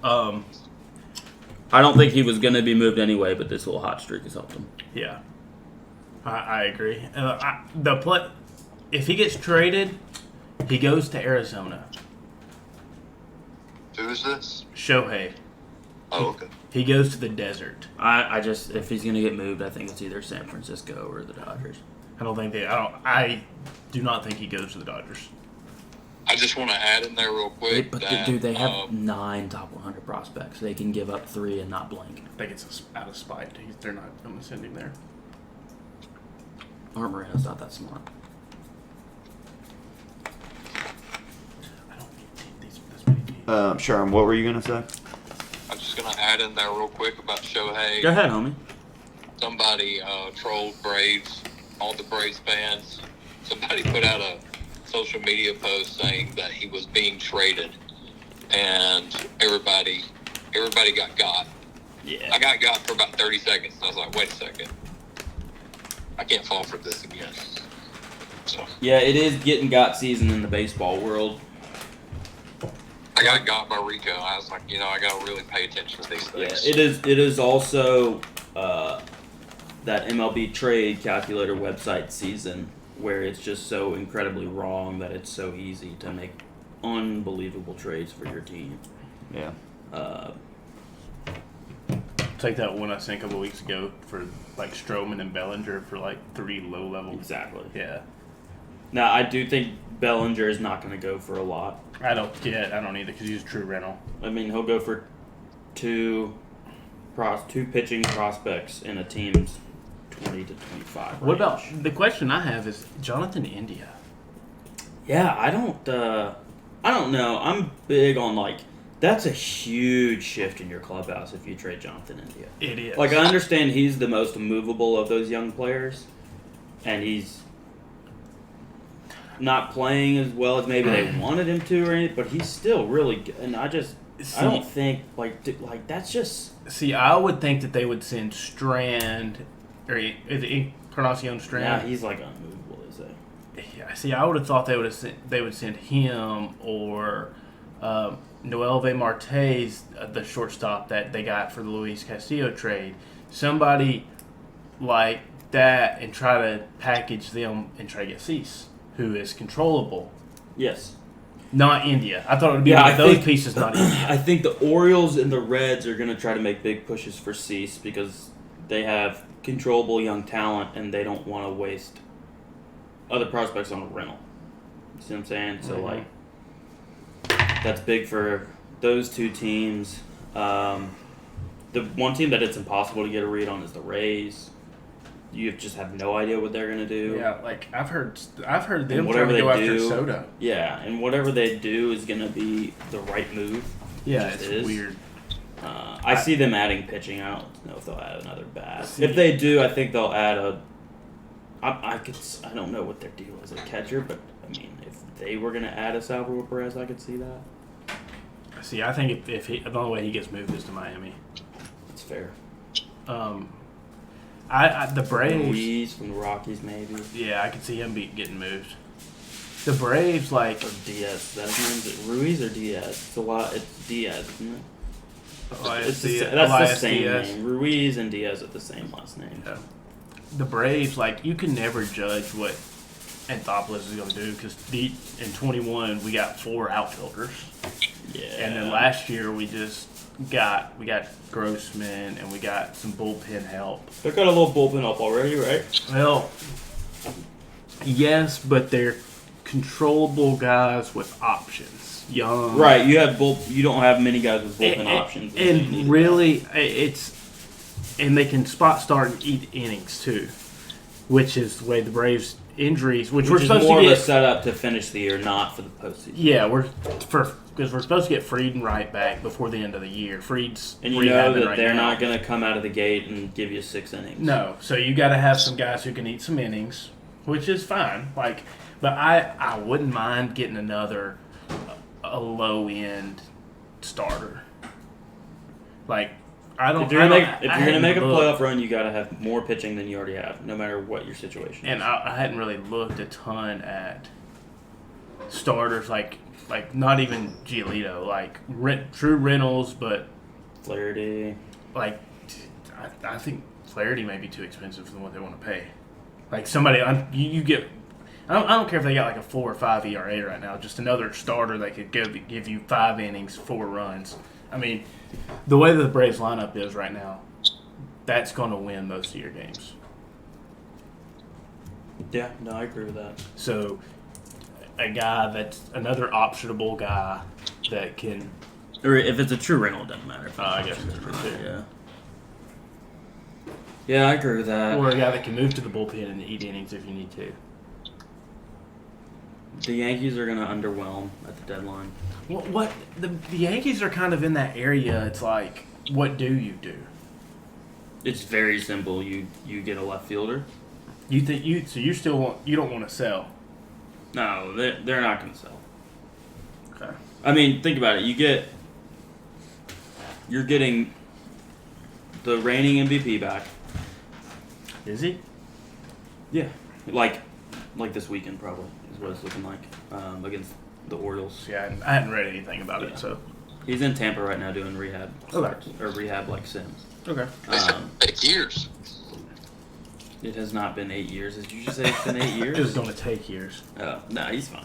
I I don't think he was going to be moved anyway, but this little hot streak has helped him. Yeah, I agree. If he gets traded, he goes to Arizona. Who is this? Shohei. Oh, okay. He goes to the desert. I just, if he's going to get moved, I think it's either San Francisco or the Dodgers. I do not think he goes to the Dodgers. I just want to add in there real quick But that dude, they have 9 top 100 prospects. They can give up 3 and not blink. I think it's out of spite. They're not going to send him there. Art Moreno's not that smart. I don't need this many teams. Sherm, what were you gonna say? I'm just going to add in there real quick about Shohei. Go ahead, homie. Somebody trolled Braves, all the Braves fans. Somebody put out a social media post saying that he was being traded, and everybody got. Yeah. I got for about 30 seconds, and I was like, wait a second. I can't fall for this again. So Yeah, it is getting got season in the baseball world. I got by Rico. I was like, I got to really pay attention to these Yeah, things. it is also that MLB trade calculator website season where it's just so incredibly wrong that it's so easy to make unbelievable trades for your team. Yeah. Take that one I sent a couple weeks ago for like Stroman and Bellinger for like 3 low level. Exactly. Yeah. Now, I do think Bellinger is not going to go for a lot. I don't either because he's a true rental. I mean, he'll go for two pitching prospects in a team's 20 to 25 What about range. the question I have is Jonathan India? Yeah, I don't know. I'm big on that's a huge shift in your clubhouse if you trade Jonathan India. It is. I understand he's the most immovable of those young players, and he's not playing as well as maybe they wanted him to, or anything, but he's still really good. And I don't think that's just. See, I would think that they would send Strand, or is it Encarnacion Strand? Yeah, he's unmovable, is it? Yeah. See, I would have thought they would send him or Noelve Martes, the shortstop that they got for the Luis Castillo trade. Somebody like that, and try to package them and try to get Cease, who is controllable. Yes. Not India. I thought it would be Yeah, those pieces, not India. I think the Orioles and the Reds are going to try to make big pushes for Cease because they have controllable young talent and they don't want to waste other prospects on a rental. You see what I'm saying? So, that's big for those two teams. The one team that it's impossible to get a read on is the Rays. You just have no idea what they're gonna do. Yeah, I've heard them whatever trying to go they after do- Soto. Yeah, and whatever they do is gonna be the right move. Yeah, Just it's is. weird. I see them adding pitching. I don't know if they'll add another bat. See- If they do, I think they'll add a. I don't know what their deal is at catcher, but I mean, if they were gonna add a Salvador Perez, I could see that. See, I think if the only way he gets moved is to Miami. That's fair. The Braves. Ruiz from the Rockies, maybe. Yeah, I could see him getting moved. The Braves, Or Diaz. That's his name. Is it Ruiz or Diaz? It's a lot. It's Diaz, isn't it? Elias That's the Elias same Diaz. name. Ruiz and Diaz are the same last name. Yeah. The Braves, you can never judge what Anthopoulos is going to do because in 21 we got 4 outfielders, Yeah. and then last year we got Grossman and we got some bullpen help. They got a little bullpen up already, right? Well, yes, but they're controllable guys with options. Young, Right. You don't have many guys with bullpen options. and really, and they can spot start and eat innings too, which is the way the Braves injuries, which we're is supposed more to of a get. setup to finish the year, not for the postseason. Yeah, because we're supposed to get Fried and Wright back before the end of the year. Fried's And you know rehabbing that right they're now. not going to come out of the gate and give you 6 innings. No, so you got to have some guys who can eat some innings, which is fine. But I wouldn't mind getting another a low end starter. I don't. If you're gonna hadn't make a looked, playoff run, you got to have more pitching than you already have, no matter what your situation is. and I hadn't really looked a ton at starters like not even Giolito, True Reynolds, but Flaherty. I think Flaherty may be too expensive for what they want to pay. Somebody you get. I don't care if they got a 4 or 5 ERA right now. Just another starter that could give you 5 innings, 4 runs. I mean, the way that the Braves lineup is right now, that's going to win most of your games. Yeah, no, I agree with that. So a guy that's another optionable guy that can. Or if it's a true rental, it doesn't matter. I guess it's true too. Yeah. Yeah, I agree with that. Or a guy that can move to the bullpen and eat innings if you need to. The Yankees are going to underwhelm at the deadline. What the Yankees are kind of in that area. It's like, what do you do? It's very simple. You get a left fielder. You think you don't want to sell? No, they're not going to sell. Okay. I mean, think about it. You're getting the reigning MVP back. Is he? Yeah, like this weekend probably is what it's looking like against the Orioles. Yeah, I hadn't read anything about Yeah. it, so. He's in Tampa right now doing rehab. Okay. Or rehab like Sims. Okay. 8 years. It has not been 8 years. Did you just say it's been 8 years? It was going to take years. Oh, no, he's fine.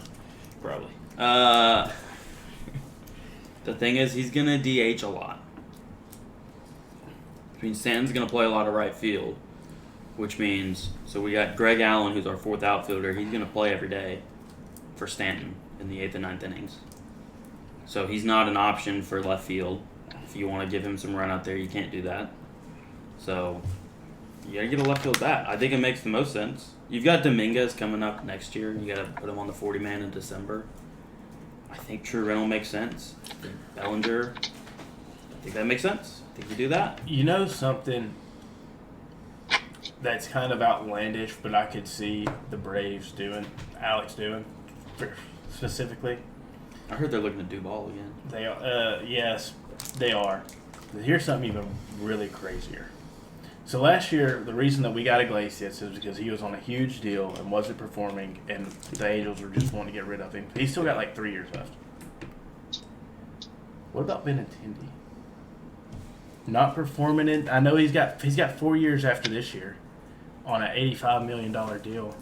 Probably. The thing is, he's going to DH a lot. Which means Stanton's going to play a lot of right field. Which means, so we got Greg Allen, who's our fourth outfielder. He's going to play every day for Stanton in the 8th and 9th innings. So he's not an option for left field. If you want to give him some run out there, you can't do that. So you got to get a left field bat. I think it makes the most sense. You've got Dominguez coming up next year. You got to put him on the 40-man in December. I think true rental makes sense. I think Bellinger, I think that makes sense. I think you do that. You know something that's kind of outlandish, but I could see the Braves doing, Alex doing, specifically. I heard they're looking to do ball again. They are, yes, they are. But here's something even really crazier. So last year, the reason that we got Iglesias is because he was on a huge deal and wasn't performing, and the Angels were just wanting to get rid of him. He's still got like 3 years left. What about Benintendi? Not performing in. I know he's got 4 years after this year, on an $85 million deal.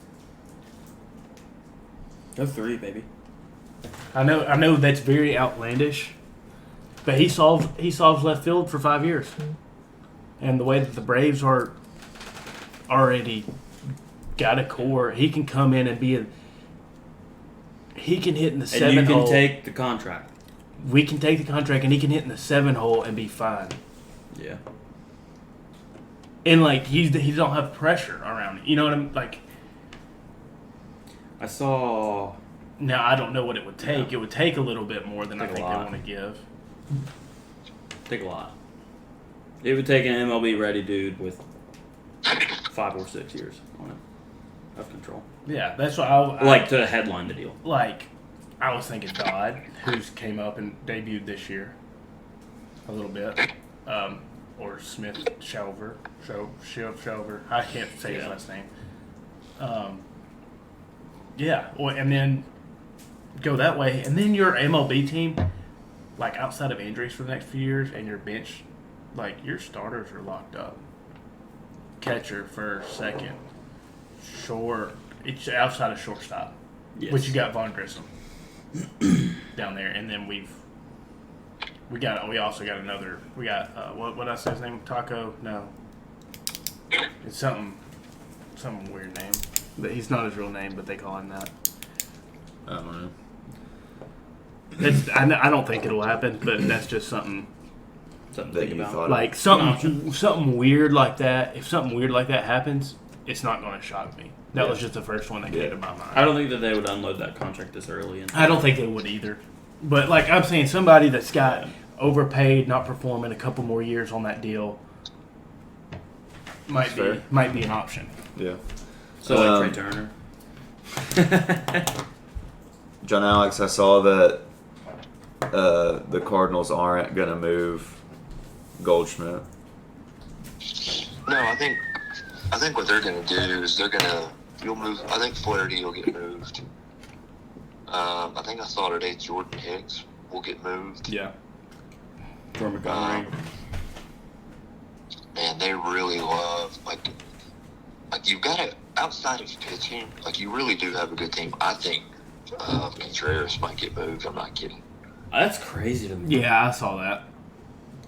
Go 3, baby. I know that's very outlandish, but he solves left field for 5 years. And the way that the Braves are already got a core, he can come in and he can hit in the 7 hole. And you can take the contract. We can take the contract, and he can hit in the 7 hole and be fine. Yeah. And like he don't have pressure around it. You know what I'm like? I saw. Now I don't know what it would take. Yeah. It would take a little bit more than I Take a think they lot. want to give. Take a lot. It would take an MLB ready dude with 5 or 6 years on it of control. Yeah, that's what I Like to headline the deal. like. I was thinking Dodd, who's came up and debuted this year, a little bit, or Smith Shelver. I can't say his last name. Yeah, well, and then go that way, and then your MLB team, like outside of injuries for the next few years, and your bench, like your starters are locked up. Catcher, first, second, short. It's outside of shortstop, Yes. but you got Von Grissom down there, and then we also got another. We got what did I say his name? Taco? No, it's some weird name. But he's not his real name, but they call him that. I don't know. I don't think it'll happen, but that's just something Something to That think you about. thought like something weird like that. If something weird like that happens, it's not going to shock me. That was just the first one that came to my mind. I don't think that they would unload that contract this early. I don't think they would either. But like I'm saying, somebody that's got overpaid, not performing, a couple more years on that deal might be an option. Yeah. So like Trey Turner. John Alex, I saw that the Cardinals aren't going to move Goldschmidt. No, I think what they're going to do is you'll move. I think Flaherty will get moved. I think I saw today Jordan Hicks will get moved. Yeah. For Montgomery. Man, they really love like you've got to outside of pitching. Like you really do have a good team. I think Contreras might get moved. I'm not kidding. That's crazy to me. Yeah, I saw that.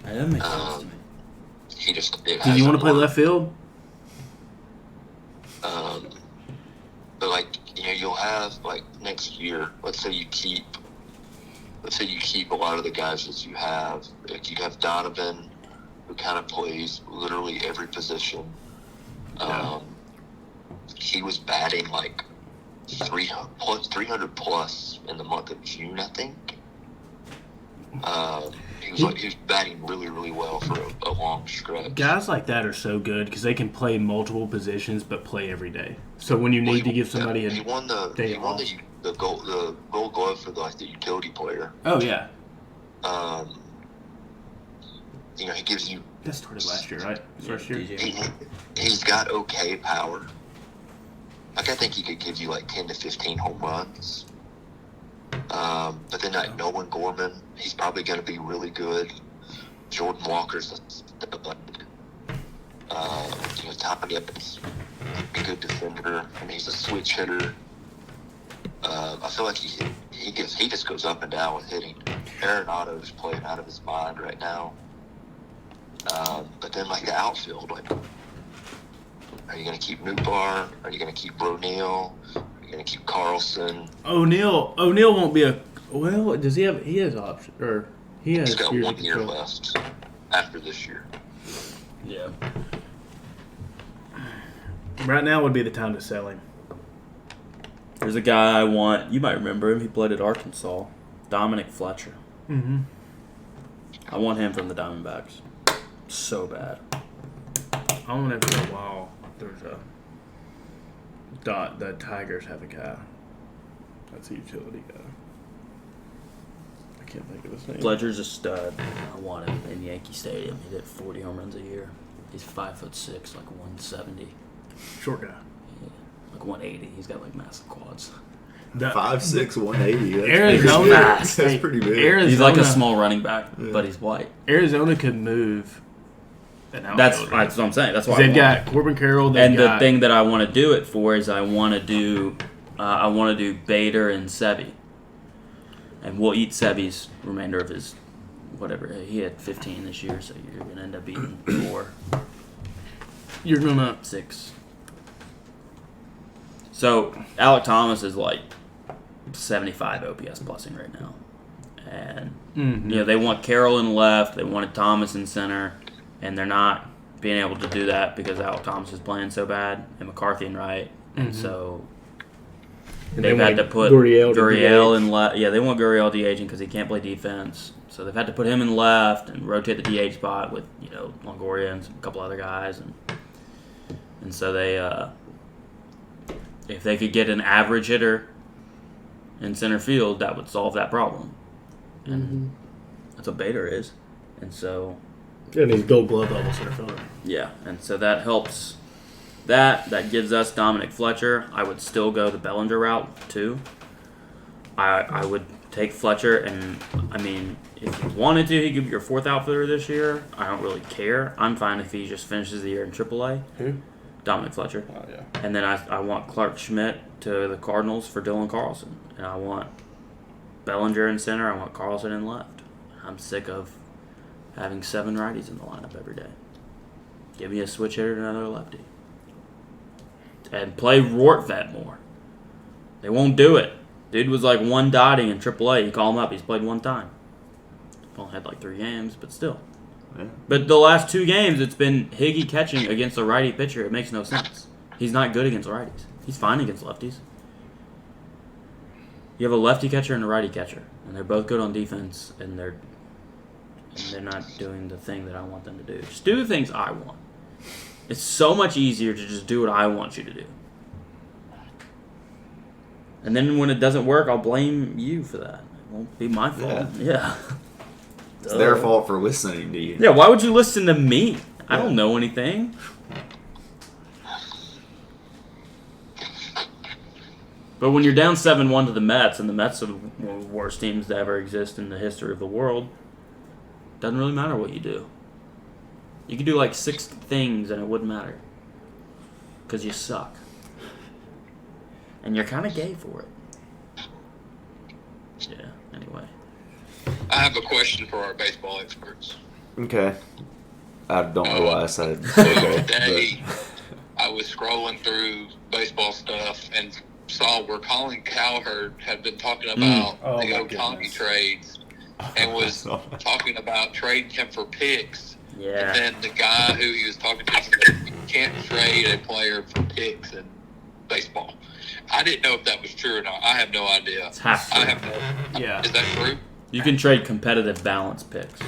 That makes sense to me. He just. Do you want to play left field? But like you'll have like next year, let's say you keep a lot of the guys that you have. Like you have Donovan, who kind of plays literally every position. He was batting like 300 plus in the month of June, I think. He was batting really, really well for a long stretch. Guys like that are so good because they can play multiple positions but play every day. So when you need to give somebody he won the Gold Glove for the utility player. Oh yeah. He gives you. That started last year, right? First year. He's got okay power. Like I think he could give you like 10 to 15 home runs. But then Nolan Gorman, he's probably going to be really good. Jordan Walker's a stud. Tommy Evans, a good defender, and he's a switch hitter. I feel like he just goes up and down with hitting. Arenado is playing out of his mind right now. But then like the outfield, like, are you going to keep Newbar? Are you going to keep O'Neal? Are you going to keep Carlson? O'Neal won't be a. Well, does he have? He has option or he has. He's got years 1 of year control. left after this year. Yeah. Right now would be the time to sell him. There's a guy I want. You might remember him. He played at Arkansas. Dominic Fletcher. Mm-hmm. I want him from the Diamondbacks. So bad. I want him for a while. There's a. The Tigers have a guy. That's a utility guy. I can't think of his name. Fletcher's a stud. I want him in Yankee Stadium. He hit 40 home runs a year. He's 5'6", like 170. Short guy. Yeah, like 180. He's got like massive quads. 5'6", 180. Arizona. That's pretty big. Arizona, He's like a small running back, but he's white. Arizona could move. That's what I'm saying. That's why they've got Corbin Carroll. And the thing that I want to do it for is I want to do Bader and Sebi, and we'll eat Sebi's remainder of his whatever. He had 15 this year, so you're gonna end up eating 4. You're gonna 6. So Alec Thomas is like 75 OPS plusing right now, and they want Carroll in left, they wanted Thomas in center, and they're not being able to do that because Alec Thomas is playing so bad and McCarthy in right, and so they've had to put Gurriel in left. Yeah, they want Gurriel DHing because he can't play defense, so they've had to put him in left and rotate the DH spot with Longoria and a couple other guys, and so they. If they could get an average hitter in center field, that would solve that problem. And that's what Bader is. And so... And he's Gold Glove level center fielder. Yeah, and so that helps. That gives us Dominic Fletcher. I would still go the Bellinger route, too. I would take Fletcher, and, I mean, if you wanted to, he could be your 4th outfielder this year. I don't really care. I'm fine if he just finishes the year in AAA. Who? Dominic Fletcher. Oh, yeah. And then I want Clark Schmidt to the Cardinals for Dylan Carlson. And I want Bellinger in center. I want Carlson in left. I'm sick of having 7 righties in the lineup every day. Give me a switch hitter and another lefty. And play Rortvet more. They won't do it. Dude was like 1 dotting in AAA. You call him up. He's played 1 time. Only had like 3 games, but still. Yeah. But the last 2 games, it's been Higgy catching against a righty pitcher. It makes no sense. He's not good against righties. He's fine against lefties. You have a lefty catcher and a righty catcher, and they're both good on defense, and they're not doing the thing that I want them to do. Just do the things I want. It's so much easier to just do what I want you to do. And then when it doesn't work, I'll blame you for that. It won't be my fault. Yeah. It's their fault for listening to you. Yeah, why would you listen to me? I don't know anything. But when you're down 7-1 to the Mets, and the Mets are one of the worst teams to ever exist in the history of the world, doesn't really matter what you do. You could do like 6 things and it wouldn't matter. Because you suck. And you're kind of gay for it. Yeah, anyway. I have a question for our baseball experts. Okay. I don't know why I said The other okay. day, I was scrolling through baseball stuff and saw where Colin Cowherd had been talking about Oh, the my Otani goodness. trades and was talking about trading him for picks. Yeah. And then the guy who he was talking to said, you can't trade a player for picks in baseball. I didn't know if that was true or not. I have no idea. It's half I true. have no. Yeah. Is that true? You can trade competitive balance picks.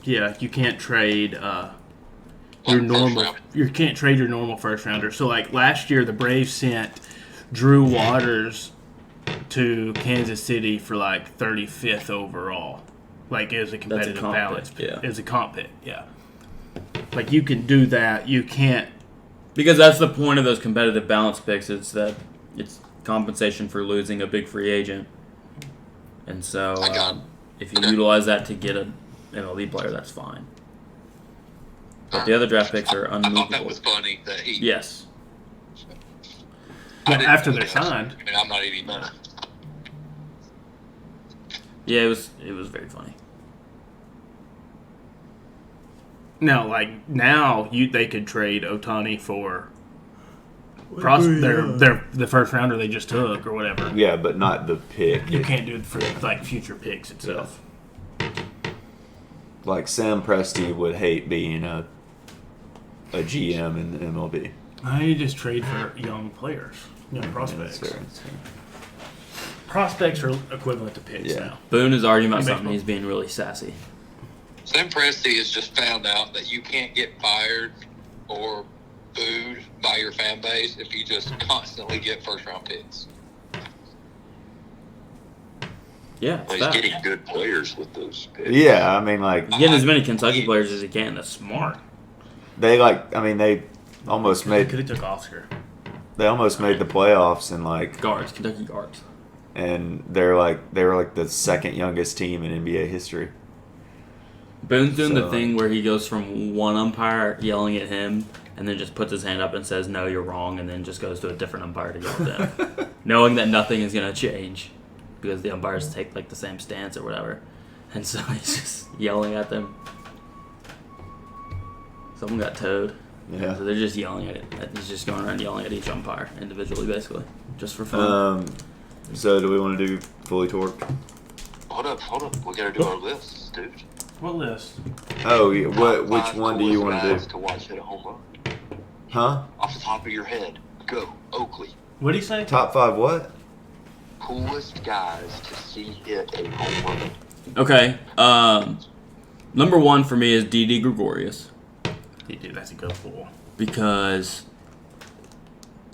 Yeah, you can't trade your Like first normal. round. You can't trade your normal first rounder. So like last year, the Braves sent Drew Waters to Kansas City for like 35th overall. Like it was a competitive comp balance pick, yeah. It was a comp pick. Yeah. Like you can do that. You can't. Because that's the point of those competitive balance picks. It's that it's compensation for losing a big free agent. And so I got it. if you utilize that to get an MLB player, that's fine. But the other draft picks are I thought that unmovable. was funny that he. Yes. I Well, didn't after know they're that. signed. I mean, I'm not even gonna. Yeah, it was very funny. No, like now they could trade Otani for the first rounder they just took or whatever. Yeah, but not the pick. You can't do it for like future picks itself. Like Sam Presti would hate being a GM in the MLB. I just trade for young players, young prospects. Prospects are equivalent to picks Yeah. now. Boone is arguing about In something. baseball. He's being really sassy. Sam Presti has just found out that you can't get fired or booed by your fan base if you just constantly get first round picks. Yeah, Well, it's he's that. getting good players with those picks. Yeah, I mean, like He's getting as many Kentucky players as he can. That's smart. they almost Could made have took Oscar. the playoffs and like Guards, Kentucky guards. and they were like the second youngest team in NBA history. Boone's doing the So- thing where he goes from one umpire yelling at him and then just puts his hand up and says, "No, you're wrong," and then just goes to a different umpire to yell at them, knowing that nothing is going to change because the umpires take like the same stance or whatever. And so he's just yelling at them. Someone got towed. Yeah. So they're just yelling at it. He's just going around yelling at each umpire individually, basically, just for fun. So do we want to do fully torqued? Hold up. We gotta do our lists, dude. What list? Oh, yeah. Which Five one do you coolest want to guys do? to watch hit a home run? Huh? Off the top of your head, go Oakley. What do you say? Top 5 what? Coolest guys to see hit a home run. Okay. Number one for me is Didi Gregorius. Dude, that's a good pull. Because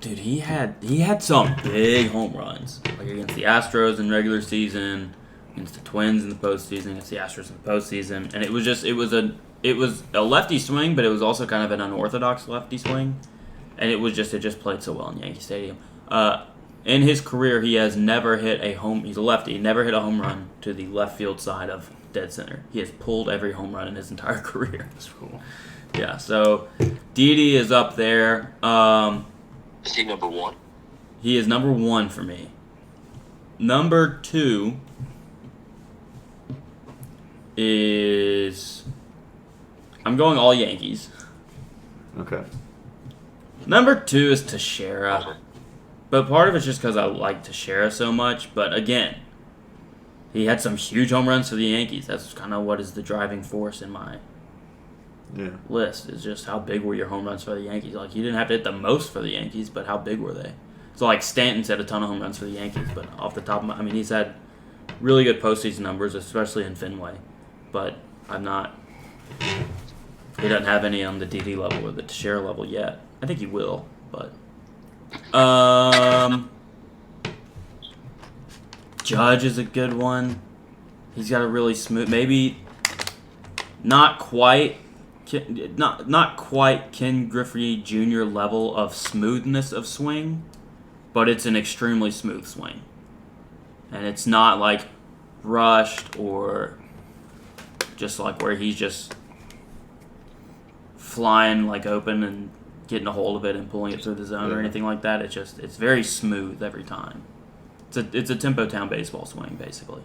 dude, he had some big home runs, like against the Astros in regular season, against the Twins in the postseason, against the Astros in the postseason, and it was a lefty swing, but it was also kind of an unorthodox lefty swing, and it just played so well in Yankee Stadium. In his career, he has never hit a home. He's a lefty. Never hit a home run to the left field side of dead center. He has pulled every home run in his entire career. That's cool. Yeah, so Didi is up there. Is he number one? He is number one for me. Number two is I'm going all Yankees. Okay. Number two is Teixeira. But part of it's just because I like Teixeira so much. But again, he had some huge home runs for the Yankees. That's kind of what is the driving force in my Yeah. list, is just how big were your home runs for the Yankees. Like, you didn't have to hit the most for the Yankees, but how big were they? So, like, Stanton's had a ton of home runs for the Yankees, but off the top of my... I mean, he's had really good postseason numbers, especially in Fenway. But I'm not... He doesn't have any on the DD level or the Teixeira level yet. I think he will, but... Judge is a good one. He's got a really smooth... Maybe not quite Ken Griffey Jr. level of smoothness of swing, but it's an extremely smooth swing. And it's not like rushed or just like where he's just flying like open and getting a hold of it and pulling it through the zone or anything like that. It's very smooth every time. It's a tempo town baseball swing, basically.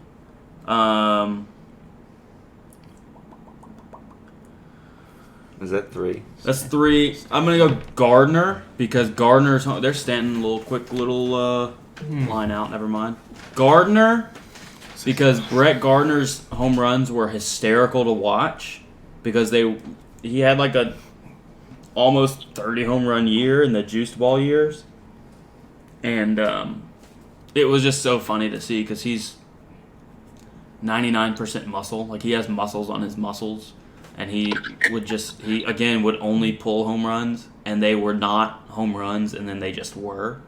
Is that 3? That's 3. I'm gonna go Gardner because Gardner's home. They're standing a quick little line out. Never mind. Gardner because Brett Gardner's home runs were hysterical to watch because he had like a almost 30 home run year in the juiced ball years, and it was just so funny to see because he's 99% muscle. Like he has muscles on his muscles. And he would only pull home runs, and they were not home runs, and then they just were.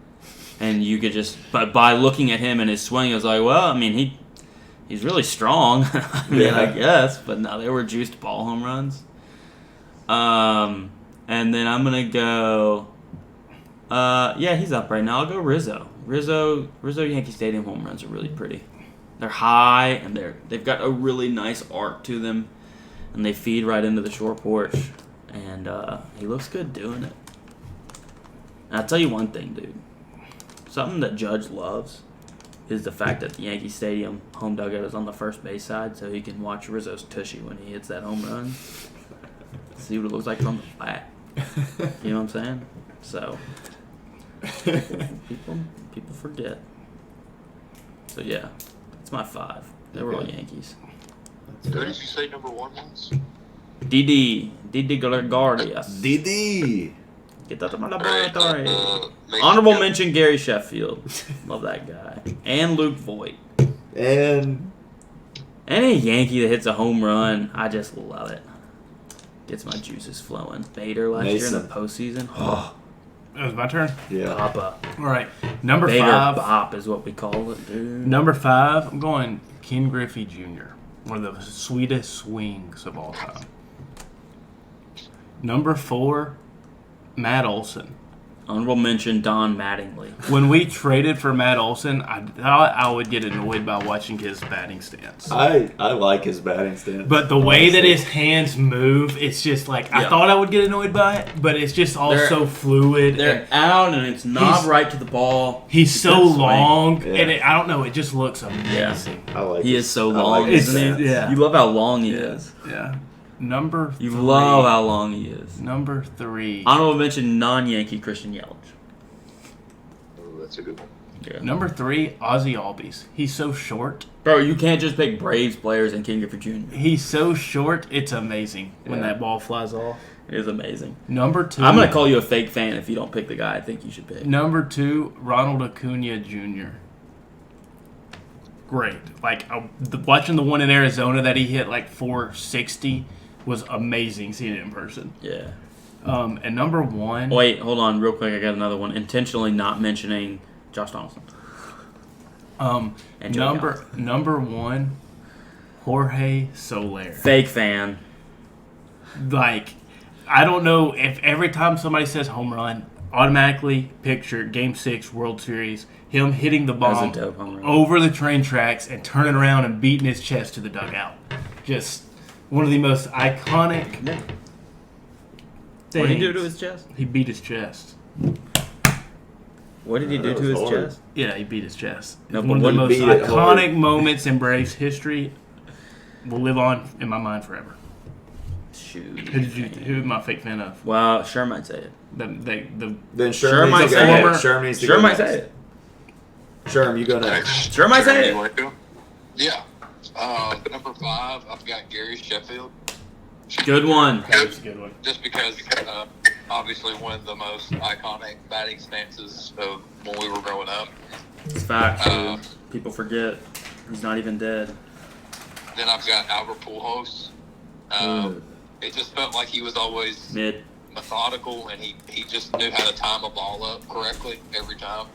And you could but by looking at him and his swing, I was like, well, I mean, he's really strong. I guess, but no, they were juiced ball home runs. And then I'm gonna go. He's up right now. I'll go Rizzo. Rizzo Yankee Stadium home runs are really pretty. They're high, and they've got a really nice arc to them. And they feed right into the short porch. And he looks good doing it. And I'll tell you one thing, dude. Something that Judge loves is the fact that the Yankee Stadium home dugout is on the first base side so he can watch Rizzo's tushy when he hits that home run. See what it looks like from the bat. You know what I'm saying? So, people forget. So, yeah. That's my 5. They were all Yankees. Who did you say number 1 was? Didi Gregorius. DD. Get out of my All right, laboratory. make Honorable sure- mention Gary Sheffield. Love that guy. And Luke Voigt. And Any Yankee that hits a home run, I just love it. Gets my juices flowing. Bader last year in the Mason. postseason. oh, It was my turn. yeah. Papa. All right. Number Bader 5. Bop is what we call it, dude. Number 5, I'm going Ken Griffey Jr., one of the sweetest swings of all time. Number 4, Matt Olson. Honorable mention Don Mattingly. When we traded for Matt Olson, I thought I would get annoyed by watching his batting stance. I like his batting stance. But the way that his hands move, it's just like, I Yeah. thought I would get annoyed by it, but it's just all They're- so fluid. They're out and it's knob He's- right to the ball. He's so Good swing. long, Yeah. and I don't know, it just looks amazing. I like He his- is so I long, like his isn't he? stance. Yeah. You love how long he is. Yeah. Number 3. You love how long he is. Number 3. Honorable mention non-Yankee Christian Yelich. Oh, that's a good one. Yeah. Number 3, Ozzy Albies. He's so short. Bro, you can't just pick Braves players and King Griffey Jr. He's so short, it's amazing when Yeah. that ball flies off. It is amazing. Number 2. I'm going to call you a fake fan if you don't pick the guy I think you should pick. Number 2, Ronald Acuna Jr. Great. Like, watching the one in Arizona that he hit like 460 was amazing seeing it in person. Yeah. And number 1. Wait, hold on real quick. I got another one. Intentionally not mentioning Josh Donaldson. And Joey Number 1, Jorge Soler. Fake fan. Like, I don't know if every time somebody says home run, automatically picture Game 6 World Series, him hitting the That was bomb a dope home run. over the train tracks and turning around and beating his chest to the dugout. Just one of the most iconic things. What did he do to his chest? He beat his chest. What did he do That to was his hard. chest? Yeah, he beat his chest. No, It's but one of the when most he beat it iconic hard. moments in Braves history. Will live on in my mind forever. Shoot. Who am I a fake fan of? Well, sure might say it. The Then Sure Sherm might needs to say go it. next. Sherm needs to Sure go might next. say it. Sherm, you go next. Sure might say You it. want to go? Yeah. Number 5, I've got Gary Sheffield. Good one. that was a good one. Just because, obviously, one of the most iconic batting stances of when we were growing up. It's fact. Dude. People forget. He's not even dead. Then I've got Albert Pujols. It just felt like he was always Mid. methodical, and he just knew how to time a ball up correctly every time.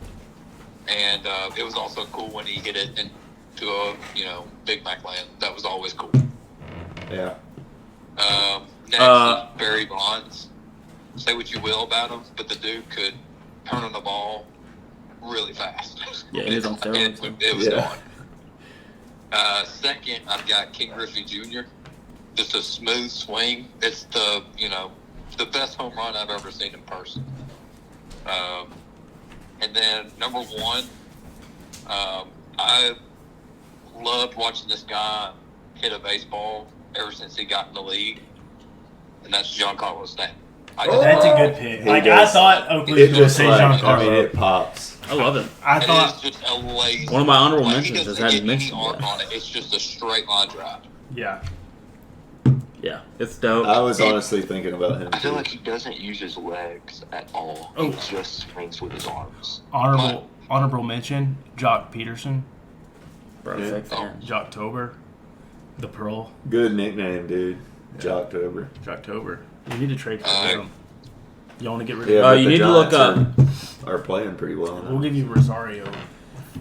And it was also cool when he hit it into a Big Mac land. That was always cool. Yeah. Next is Barry Bonds. Say what you will about him, but the dude could turn on the ball really fast. Yeah, he was on steroids. It was Yeah. gone. Second, I've got King Griffey Jr. Just a smooth swing. It's the best home run I've ever seen in person. And then number 1, I loved watching this guy hit a baseball ever since he got in the league. and that's Giancarlo Stanton. That's a good pick. He Like does. I thought Oakley It was going to just say like, Giancarlo. I mean, it pops. I love it. I It thought, is just a lazy. One of my honorable He mentions doesn't just hadn't get any mentioned arc yet. on it. It's just a straight line drive. yeah. Yeah, it's dope. I was honestly thinking about him. I feel too. like he doesn't use his legs at all. Oh. He just swings with his arms. Honorable mention, Jock Peterson, Bro, Yeah. fake fan. Jocktober, the Pearl, Good nickname, dude. Jocktober. Jocktober. You need to trade for him. You want to get rid Yeah, of but you the need to look Giants Are playing pretty well. him? now. We'll give you Rosario.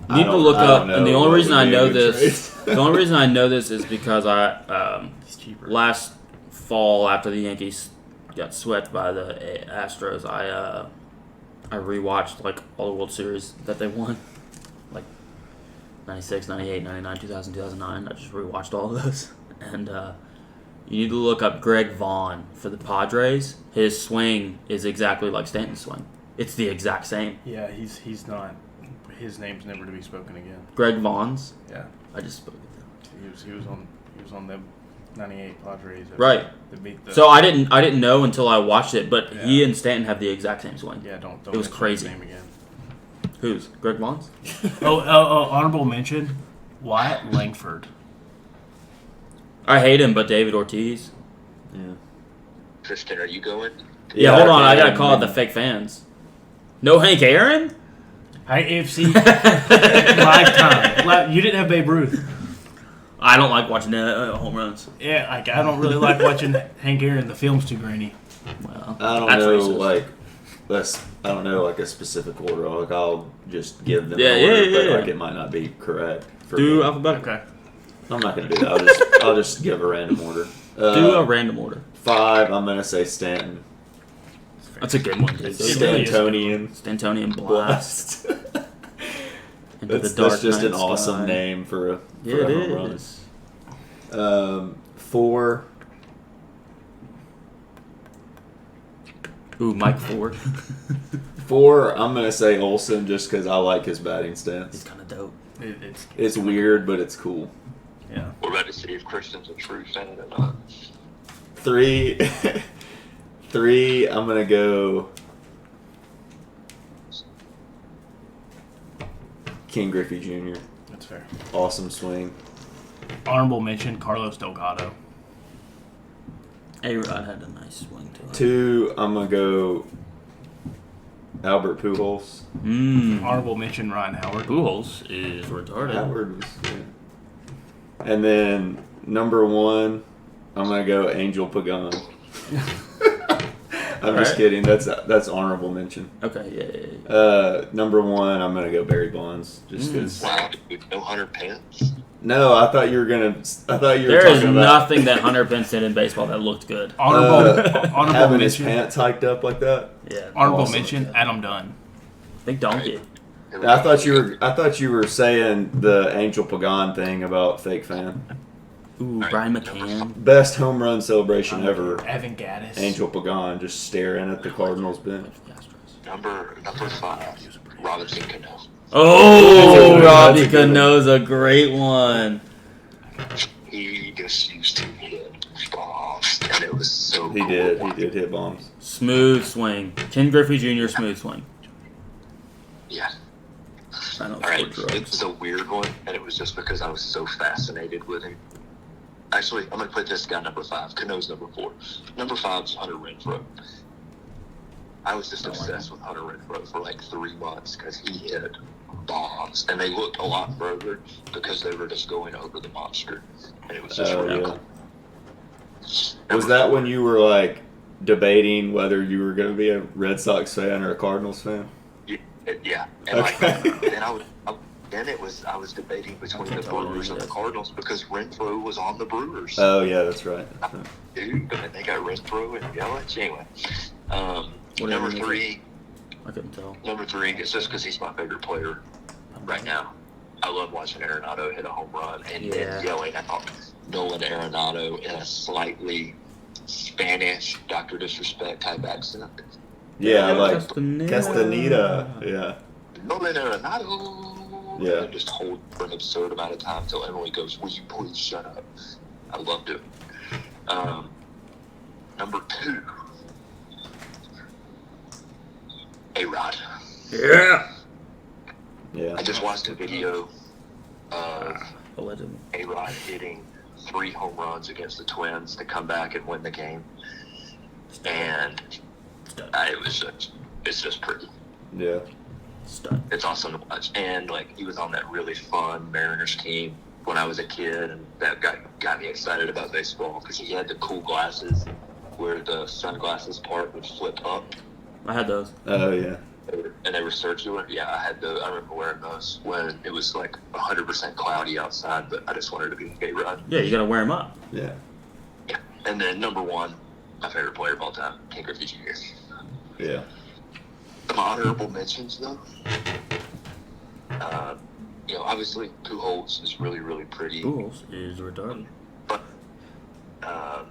You need to look I don't up, know and the what only reason would I be a know good this, trade. the only reason I know this is because He's cheaper. last fall after the Yankees got swept by the Astros, I rewatched like all the World Series that they won, like 96, 98, 99, 2000, 2009. I just rewatched all of those, and you need to look up Greg Vaughn for the Padres. His swing is exactly like Stanton's swing. It's the exact same. Yeah, he's not. His name's never to be spoken again. Greg Vaughn's. Yeah, I just spoke it. he was on the '98 Padres. Right. That beat the, So I didn't know until I watched it, but he Yeah. and Stanton have the exact same swing. yeah, don't It was mention crazy. his name again. Who's Greg Vaughn's? Oh, honorable mention, Wyatt Langford. I hate him, but David Ortiz. Yeah. Tristan, are you going? Yeah, hold on. I can- gotta call it the fake fans. No Hank Aaron? Hi, AFC lifetime. You didn't have Babe Ruth. I don't like watching home runs. Yeah, like I don't really like watching Hank Aaron. The film's too grainy. Well, I don't that's know, racist. I don't know, like a specific order. Like I'll just give them Yeah, an order, yeah, but yeah. like it might not be correct. For Do me. alphabetical. Okay. I'm not gonna do that. I'll just give a random order. Do a random order. 5. I'm gonna say Stanton. That's a good one, dude. It really is. Stantonian Stantonian Blast. Blast. Into That's the dark just an night awesome sky. name for a Yeah, for a it home is. run. 4. Ooh, Mike Ford. 4. I'm gonna say Olsen just because I like his batting He's stance. kind of dope. It's weird, but it's cool. Yeah. We're about to see if Christian's a true fan or not. 3. 3. I'm gonna go King Griffey Jr. That's fair. Awesome swing. Honorable mention, Carlos Delgado. A-Rod had a nice swing to it. 2. I'm gonna go Albert Pujols. Honorable mention, Ryan Howard. Pujols is retarded. Howard was. Yeah. And then number 1, I'm gonna go Angel Pagan. I'm just Alright. kidding. That's honorable mention. Okay, yeah. Number 1, I'm gonna go Barry Bonds, just because. Wow, dude, no Hunter Pence. No, I thought you were gonna. I thought you were There is talking about nothing that Hunter Pence did in baseball that looked good. Honorable having his mention. pants hiked up like that. Yeah. Honorable Awesome. mention, Adam Dunn. I think Donkey. I thought you were saying the Angel Pagan thing about fake fan. Ooh, Brian McCann. Best home run celebration ever. Evan Gaddis. Angel Pagan just staring at the Cardinals bench. Number 5, Robinson Cano. Oh, That's Robbie a good one. Cano's a great one. He just used to hit bombs, and it was so He cool. did hit bombs. Smooth swing. Ken Griffey Jr. smooth swing. Yeah. I know, All right, for drugs. it's a weird one, and it was just because I was so fascinated with him. Actually, I'm gonna put this guy number 5. Cano's number 4. Number 5 is Hunter Renfroe. I was just obsessed with Hunter Renfroe for like 3 months because he hit bombs, and they looked a lot further because they were just going over the monster, and it was just Oh, really yeah. cool. Was Number that 4, when you were like debating whether you were going to be a Red Sox fan or a Cardinals fan? Yeah, and Okay. like, then I was debating between the Brewers and the Cardinals because Renfroe was on the Brewers. Oh yeah, that's right. Dude, and they got Renfroe and Yelich. Anyway, number Whatever. 3. I couldn't tell. Number 3 is just because he's my favorite player right now. I love watching Arenado hit a home run and Yeah. then yelling at Nolan Arenado in a slightly Spanish Dr. Disrespect type accent. Yeah, like Castaneda. Castaneda. Yeah. Nolan Arenado. Yeah. And just hold for an absurd amount of time until Emily goes, "Will you please shut up?" I loved it. Number 2, A-Rod. Yeah. Yeah. I just watched a video of Allegedly. A-Rod hitting 3 home runs against the Twins to come back and win the game. And it's just pretty. Yeah. Stud. It's awesome to watch. And, like, he was on that really fun Mariners team when I was a kid, and that got me excited about baseball because he had the cool glasses where the sunglasses part would flip up. I had those. Oh, yeah. And they were circular. Yeah, I had those. I remember wearing those when it was, like, 100% cloudy outside, but I just wanted to be a gay rod. Yeah, you gotta wear them up. Yeah. Yeah. And then number 1, my favorite player of all time, Ken Griffey Jr. Yeah. Some honorable mentions, though. Obviously, Pujols is really, really pretty. Fools is retarded. But I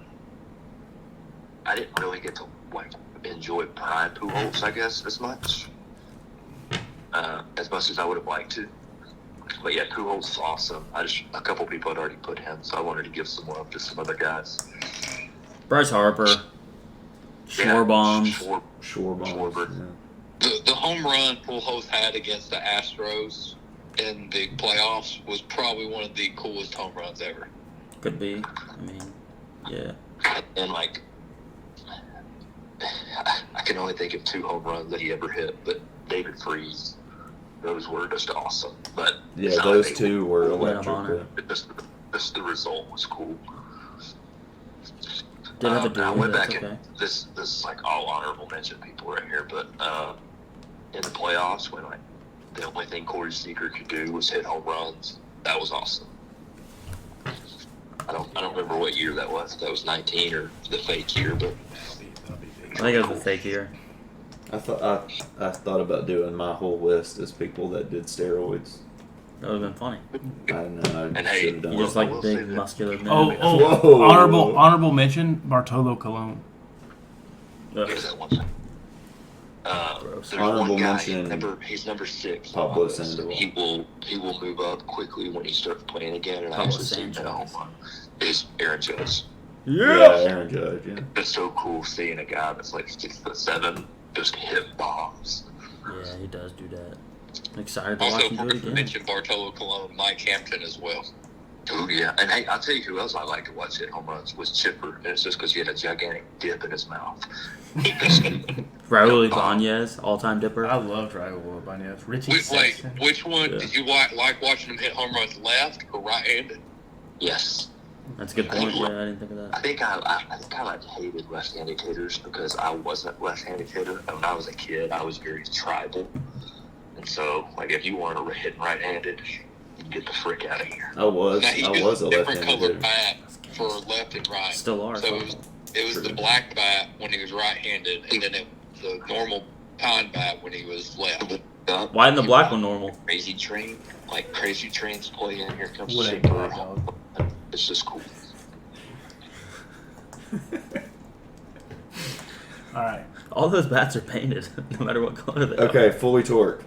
didn't really get to enjoy prime Pujols, I guess, as much as I would have liked to. But yeah, Pujols is awesome. A couple people had already put him, so I wanted to give some love to some other guys. Bryce Harper. Shore bombs. Schwarber. Yeah. The home run Pujols had against the Astros in the playoffs was probably one of the coolest home runs ever. Could be. I mean, yeah. And, like, I can only think of 2 home runs that he ever hit, but David Freese, those were just awesome. But Yeah, those 2 were Medal of Honor. electric. Just the result was cool. Did have a I dude, went that's back okay. and this is like all honorable mention people right here, but in the playoffs when like the only thing Corey Seager could do was hit home runs, that was awesome. I don't remember what year that was. If that was 19 or the fake year, but I think it was a fake year. I thought about doing my whole list as people that did steroids. That would have been funny. I know. And I hey, should have done You just it. like will say big, that- muscular men. Whoa. Honorable mention, Bartolo Colon. here's that one thing. Gross. There's Honorable one guy. mention, He's number 6. Pablo on my list. Sandoval. He will move up quickly when he starts playing again, and I Pablo actually see him hit a home Sanchez. run. Is Aaron Judge. Yeah, Aaron Judge. Yeah. It's so cool seeing a guy that's like 6'7" just hit bombs. Yeah, he does do that. I'm excited to watch Also, him do it forgot to again. mention Bartolo Colon, Mike Hampton as well. Oh yeah, and hey, I'll tell you who else I like to watch hit home runs was Chipper, and it's just because he had a gigantic dip in his mouth. Raul Ibanez, all-time dipper. I loved Raul Ibanez. Richie Wait, Sexton. which one Yeah. did you like watching him hit home runs left or right-handed? Yes, That's a good point. Yeah, I didn't think of I that. think I like hated left-handed hitters because I wasn't a left-handed hitter, and when I was a kid, I was very tribal, and so like if you weren't hitting right-handed, you get the frick out of here. I was Now, he a used a different left-handed colored hitter. bat for left and right. Still are. So it was the black bat when he was right-handed, and then it was the normal pine bat when he was left. Why isn't the black one normal? Crazy Train, like Crazy Train's playing. Here comes What a Chipper. guy, dog. It's just cool. All right. All those bats are painted, no matter what color they are. Okay, fully torque.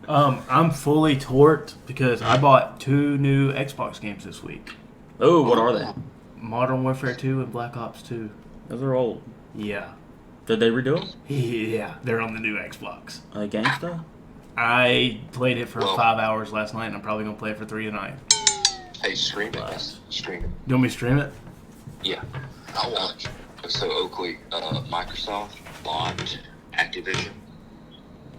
I'm fully torqued because I bought 2 new Xbox games this week. Oh, what are they? Modern Warfare 2 and Black Ops 2. Those are old. Yeah. Did they redo them? Yeah, they're on the new Xbox. Gangsta? I played it for Well- 5 hours last night, and I'm probably going to play it for 3 tonight. Hey, stream it. Blast. Stream it. You want me to stream it? Yeah. I'll watch. So Oakley, Microsoft bought Activision.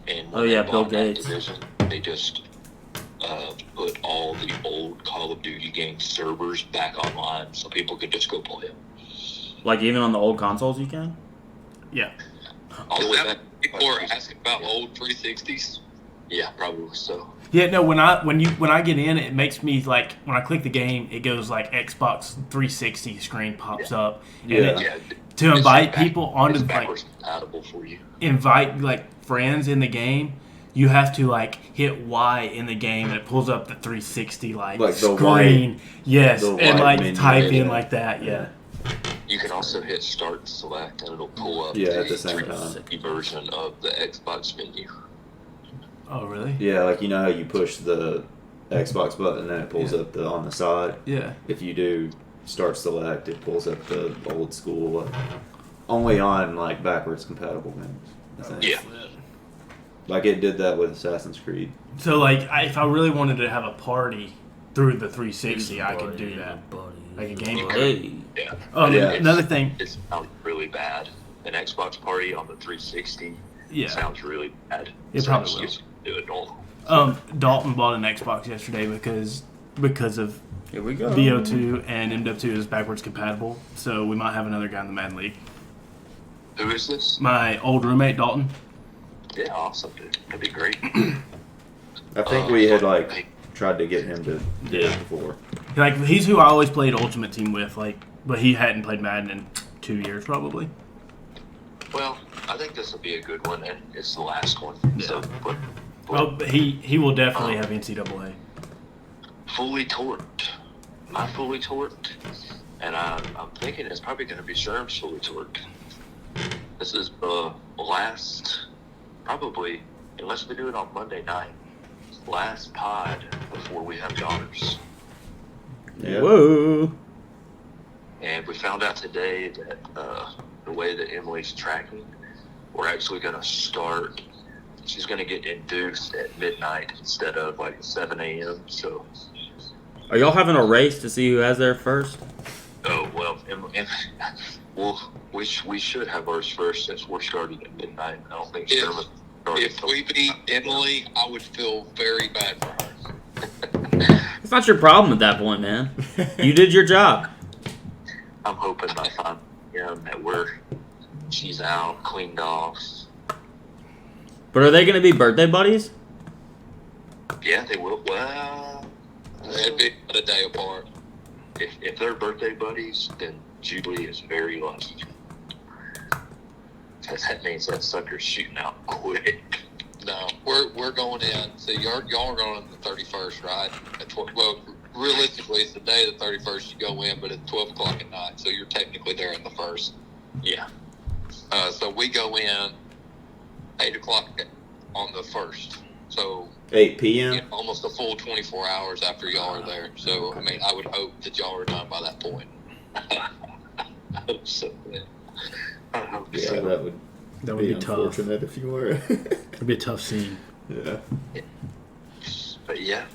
And when Oh, yeah, they Bill bought Gates. Activision, they just put all the old Call of Duty game servers back online so people could just go play them. Like even on the old consoles you can? Yeah. All the way back. People are asking about old 360s. Yeah, probably so. Yeah, no. When I get in, it makes me like when I click the game, it goes like Xbox 360 screen pops up, and Yeah. it, Yeah. to it's invite back- people onto it's like backwards compatible for you. invite like friends in the game. You have to like hit Y in the game, and it pulls up the 360 like Like the screen. Yes, the and white like menu. type in Yeah. like that. Yeah. You can also hit Start and Select, and it'll pull up Yeah, at the same 360 version of the Xbox menu. Oh really? Yeah, like you know how you push the Xbox button and it pulls Yeah. up the on the side. Yeah. If you do start select, it pulls up the old school. only on like backwards compatible games. I think. Yeah. Like it did that with Assassin's Creed. So like, if I really wanted to have a party through the 360, I could do that. Like a game party. Hey. Yeah. Yeah. Another thing. It sounds really bad. An Xbox party on the 360 Yeah. sounds really bad. It So probably just do it normal. Dalton bought an Xbox yesterday because of Here we go. VO2 and MW2 is backwards compatible. So we might have another guy in the Madden League. Who is this? My old roommate Dalton. Yeah, awesome, dude. That'd be great. I think we had like tried to get him to do it before. Like he's who I always played Ultimate Team with. Like, but he hadn't played Madden in 2 years probably. Well, I think this will be a good one, and it's the last one. Yeah. So, but Well, he will definitely have NCAA. fully torqued. Not fully torqued. And I'm thinking it's probably going to be Sherm's fully torqued. This is the last, probably, unless we do it on Monday night, last pod before we have daughters. Yeah. Whoa. And we found out today that the way that Emily's tracking, we're actually going to start. She's going to get induced at midnight instead of like 7 a.m. So, Are y'all having a race to see who has there first? oh, well, we should have ours first since we're starting at midnight. I don't think Sherman started If we beat Emily, I would feel very bad for her. It's not your problem at that point, man. You did your job. I'm hoping by 5 p.m. that she's out, cleaned off. But are they going to be birthday buddies? Yeah, they will. Well, They'd be a day apart. if they're birthday buddies, then Julie is very lucky. Because that means that sucker's shooting out quick. No, we're going in. So y'all are going on the 31st, right? Well, realistically, it's the day of the 31st you go in, but it's 12 o'clock at night, so you're technically there in the first. Yeah. So we go in 8 o'clock on the 1st. So 8 p.m. you know, almost a full 24 hours after y'all are there. So, I mean, I would hope that y'all are done by that point. I hope so. I hope Yeah, so. That would be tough. unfortunate if you were. It'd be a tough scene. Yeah. But yeah,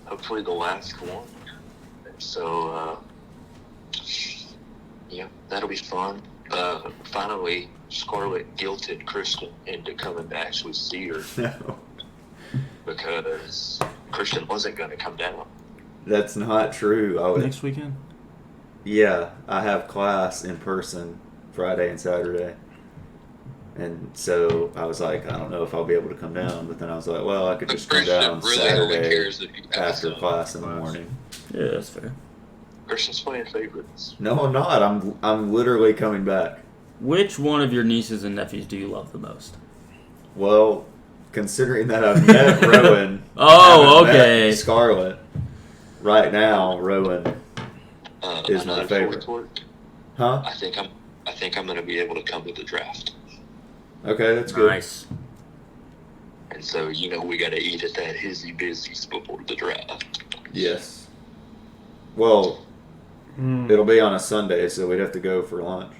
hopefully the last one. So, yeah, that'll be fun. Finally, Scarlett guilted Kristen into coming to actually see her No. because Kristen wasn't going to come down. That's not true. Next weekend. Yeah, I have class in person Friday and Saturday. And so I was like, I don't know if I'll be able to come down. But then I was like, well, I could But just come Christian down really only Saturday cares if you have after some class in the morning. Yeah, that's fair. Kristen's playing favorites. No, I'm not. I'm literally coming back. Which one of your nieces and nephews do you love the most? Well, considering that I've met Rowan. Oh, haven't met okay. Scarlett. Right now, Rowan is my Another favorite. forward. Huh? I think I'm going to be able to come to the draft. Okay, that's good. Nice. And so, we got to eat at that Hizzy Busy's before the draft. Yes. Well, it'll be on a Sunday, so we'd have to go for lunch.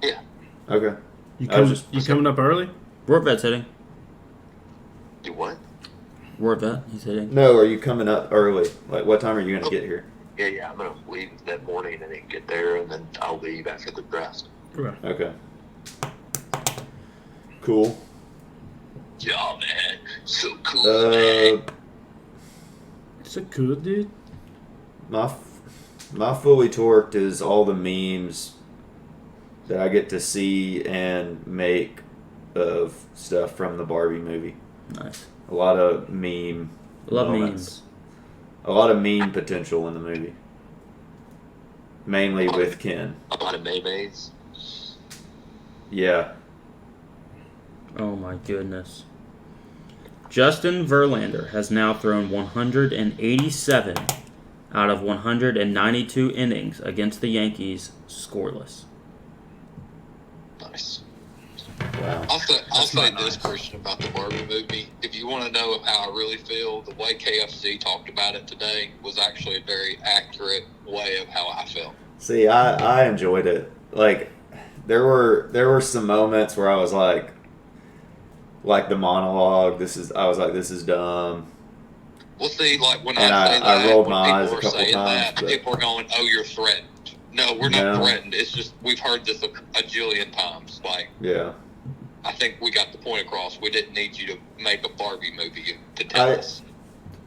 Yeah. Okay. You I was just- coming up early? Warvet's hitting. Do what? Warvet, he's hitting. No, are you coming up early? Like, what time are you going to get here? Yeah, I'm going to leave that morning and then get there, and then I'll leave after the draft. Okay. Cool. Yeah, man. So cool, man. It's a cool dude. My fully torqued is all the memes that I get to see and make of stuff from the Barbie movie. Nice. A lot of meme Love moments. A lot of meme potential in the movie. Mainly with Ken. A lot of maymays. Yeah. Oh my goodness. Justin Verlander has now thrown 187 out of 192 innings against the Yankees scoreless. Nice. Wow. I'll say not this, nice. Christian, about the Barbie movie. If you want to know how I really feel, the way KFC talked about it today was actually a very accurate way of how I felt. See, I enjoyed it. Like, there were some moments where I was like the monologue. I was like, this is dumb. We'll see, like, when And I say I that, rolled when my eyes people a are couple saying times, that, but- people are going, oh, you're threatened. No, we're not threatened. It's just, we've heard this a jillion times. Like, Yeah. I think we got the point across. We didn't need you to make a Barbie movie to tell us.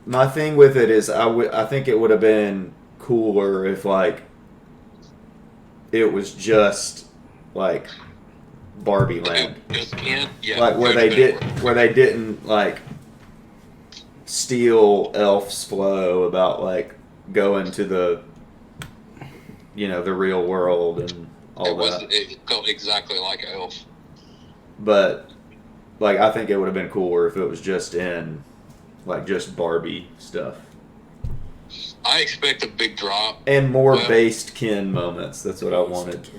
My thing with it is I think it would have been cooler if, like, it was just, like, Barbie Land. Just Ken? Yeah. Like, where they didn't, like, steal Elf's flow about, like, going to the, the real world and all that. It felt exactly like Elf. But, like, I think it would have been cooler if it was just in, like, just Barbie stuff. I expect a big drop. And more based Ken moments. That's what I wanted.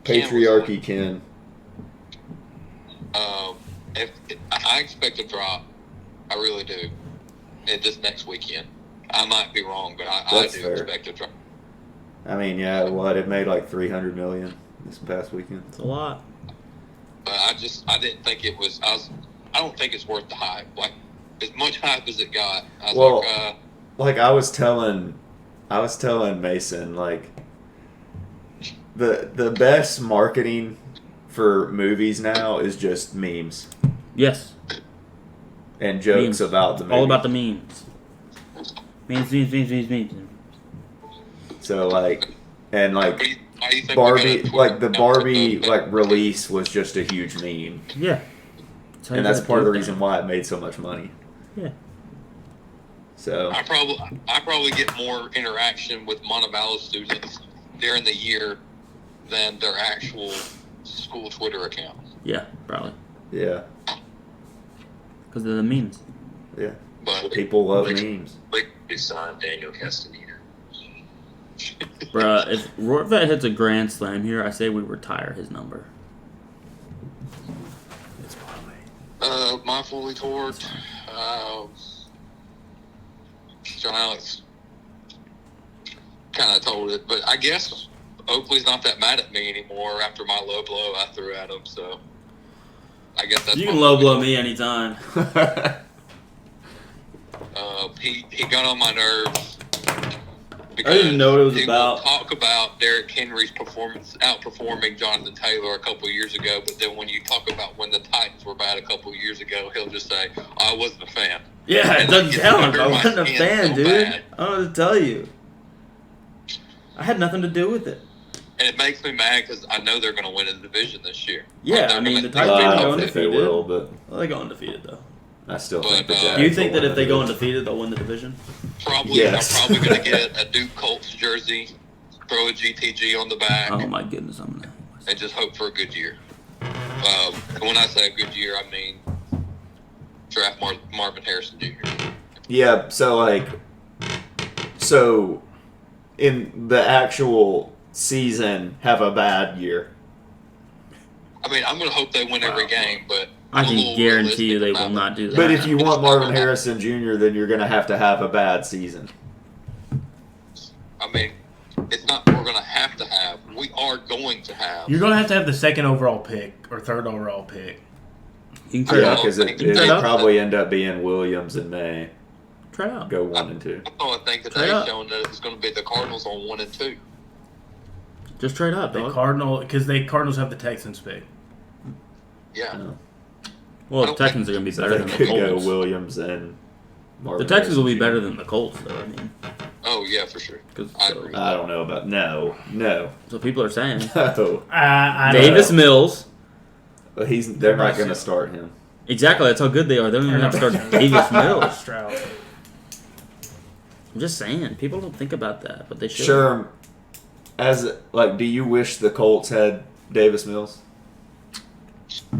Patriarchy Ken. If I expect a drop, I really do. This next weekend, I might be wrong, but I do expect a drop. I mean, yeah, it made like $300 million this past weekend. It's a lot. But I didn't think it was. I don't think it's worth the hype. Like, as much hype as it got. I was like I was telling Mason, like, the best marketing for movies now is just memes Yes. and jokes Memes. about the movie. All about the memes. Memes. So, like, and like why do you think Barbie, we got a like the Twitter Barbie account? like release was just a huge meme, Yeah. and that's part of the reason why it made so much money. Yeah. So I probably get more interaction with Montevallo students during the year than their actual school Twitter account. Yeah, probably. yeah, Because they're the memes. yeah, But people love memes. Like his son, Daniel Castaneda. Bruh, if Rortvet hits a grand slam here, I say we retire his number. It's probably my fully torqued, John Alex kind of told it, but I guess Oakley's not that mad at me anymore after my low blow I threw at him, so I guess that's You my can low fully blow torqued. me anytime. He got on my nerves. I didn't know what it was he about. Will talk about Derrick Henry's performance outperforming Jonathan Taylor a couple years ago, but then when you talk about when the Titans were bad a couple years ago, he'll just say, I wasn't a fan. Yeah, it And, doesn't like, it's count. under I my wasn't a skin fan, so dude. bad. I don't know what to tell you. I had nothing to do with it. And it makes me mad because I know they're going to win the division this year. Yeah, They're I mean, gonna- the they're Titans I are gonna- don't going think they undefeated. will, but Well, they go undefeated, though. I still But, think the Jags Do you think will that win if they the go division. undefeated, they'll win the division? Probably, Yes. I'm probably going to get a Duke Colts jersey, throw a GTG on the back, Oh, my goodness. I'm gonna. and just hope for a good year. And when I say a good year, I mean draft Marvin Harrison Jr. Yeah, so in the actual season, have a bad year. I mean, I'm going to hope they win every game, but I I'm a can little guarantee you they realistic will about not do that. But if you want Marvin Harrison Jr., then you're going to have a bad season. I mean, it's not we're going to have. We are going to have. You're going to have the second overall pick or third overall pick. You can trade Yeah, out. because trade it'll up. probably end up being Williams and May Trade out. go 1 and 2. I don't think Trade today's up. showing that it's going to be the Cardinals on 1 and 2. Just trade up, The dog. Cardinals have the Texans pick. Yeah. No. Well, the Texans are going to be So better they than the could go Colts. Williams and The Marvin Texans will be Harrison better Jr. than the Colts, though. I mean, Oh yeah, for sure. 'cause- I so, agree. I don't know about no. so people are saying No. I don't Davis know. Mills. But they're not going to start him. Exactly, that's how good they are. They don't even have to start Davis Mills. Stroud. I'm just saying, people don't think about that, but they should. Sure. Do you wish the Colts had Davis Mills?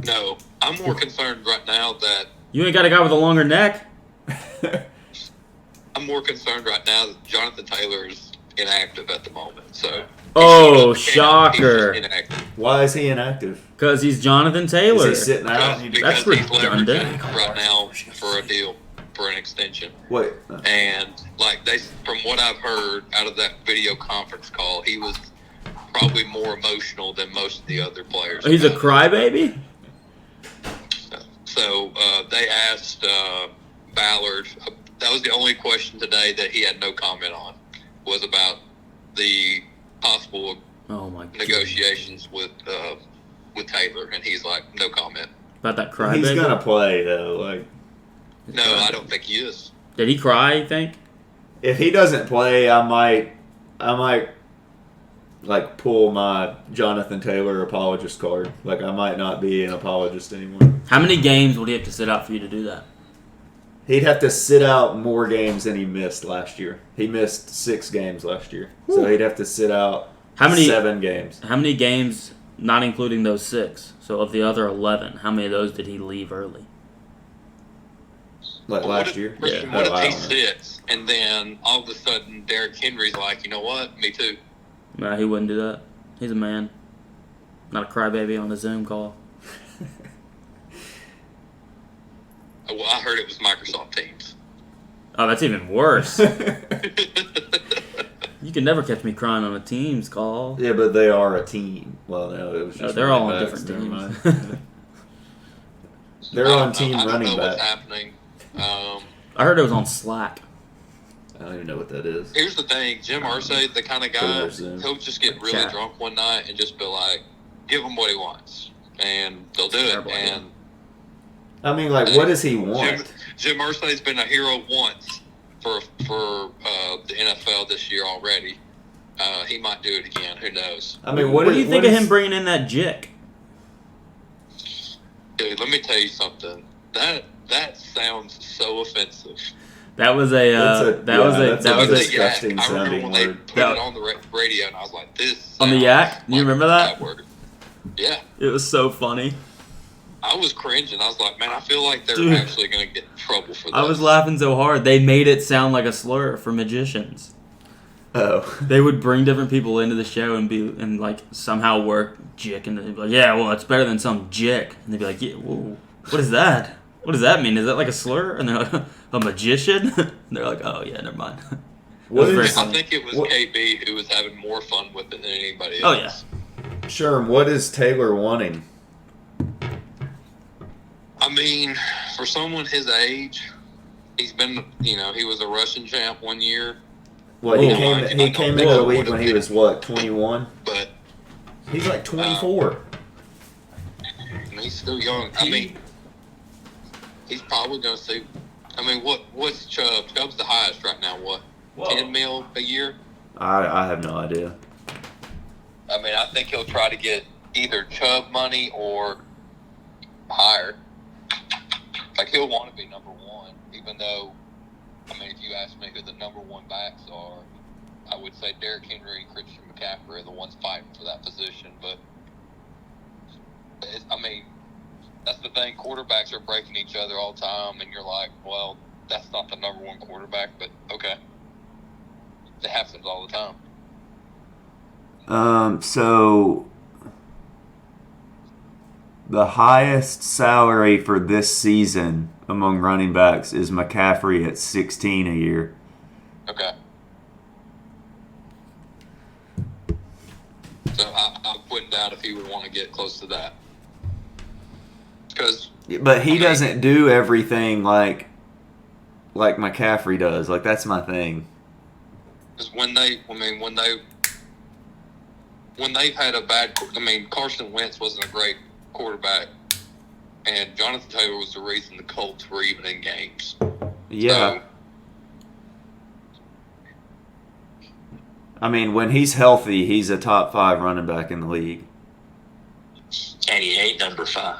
No, I'm more concerned right now that You ain't got a guy with a longer neck. I'm more concerned right now that Jonathan Taylor is inactive at the moment. So. Oh, He's just shocker. inactive. Why is he inactive? Because he's Jonathan Taylor. Is he sitting out? Because That's he's leveraging redundant. right now for a deal. for an extension. What? And like from what I've heard out of that video conference call, he was probably more emotional than most of the other players. He's a about it. crybaby? So they asked Ballard. That was the only question today that he had no comment on. Was about the possible Oh my god. negotiations with Taylor, and he's like, no comment. About that crybaby? He's gonna play though. Like, No, I don't think he is. Did he cry, you think? if he doesn't play, I might like pull my Jonathan Taylor apologist card. Like, I might not be an apologist anymore. How many games would he have to sit out for you to do that? He'd have to sit out more games than he missed last year. He missed 6 games last year, so he'd have to sit out How many 7 games. How many games, not including those 6? So of the other 11, how many of those did he leave early? Like Well, last what if, year. Christian, Yeah. what Oh, I if he don't know. sits and then all of a sudden Derrick Henry's like, you know what? Me too. No, he wouldn't do that. He's a man. Not a crybaby on a Zoom call. Well, I heard it was Microsoft Teams. Oh, that's even worse. You can never catch me crying on a Teams call. Yeah, but they are a team. Well, no, it was No, just they're all on running backs. different Never teams. mind. They're on team I don't running know what's back. happening. I heard it was on Slack. I don't even know what that is. Here's the thing, Jim Irsay, the kind of guy, There's Zoom. he'll just get really Chat. drunk one night and just be like, give him what he wants. And they'll do it. Terrible idea. And I mean, like, what does he want? Jim Irsay's been a hero once for the NFL this year already. He might do it again. Who knows? I mean, What do is- you think what of is- him bringing in that Jick? Dude, let me tell you something. That sounds so offensive. That was a. that's That was a. disgusting I remember sounding when they word. put That- it on the radio, and I was like, "This." On the sounds yak? You like remember a that? bad word. Yeah, It was so funny. I was cringing. I was like, "Man, I feel like they're Dude. actually going to get in trouble for this." I was laughing so hard. They made it sound like a slur for magicians. Oh. They would bring different people into the show and like somehow work Jick, and they'd be like, "Yeah, well, it's better than some Jick," and they'd be like, "Yeah, whoa, what is that? What does that mean? Is that like a slur?" And they're like, "A magician?" And they're like, "Oh yeah, never mind." What It was very is- I funny. think it was What- KB who was having more fun with it than anybody Oh, else. Sherm, what is Taylor wanting? I mean, for someone his age, he's been, he was a Russian champ one year, What, Oh, he I came don't into think the it league would've when he been. was, what, 21? but He's like 24. he's still young. I mean, he's probably going to see. I mean, what's Chubb? Chubb's the highest right now. What, 10 mil a year? I have no idea. I mean, I think he'll try to get either Chubb money or higher. Like, he'll want to be number one, even though, I mean, if you ask me who the number one backs are, I would say Derrick Henry and Christian McCaffrey are the ones fighting for that position. But, I mean, that's the thing. Quarterbacks are breaking each other all the time, and you're like, well, that's not the number one quarterback, but okay. It happens all the time. So the highest salary for this season among running backs is McCaffrey at 16 a year. Okay. So I wouldn't doubt if he would want to get close to that. Because But he doesn't do everything like McCaffrey does. Like, that's my thing. when they've had a bad, Carson Wentz wasn't a great quarterback, and Jonathan Taylor was the reason the Colts were even in games. Yeah. So, I mean, when he's healthy, he's a top 5 running back in the league. And he ain't number 5.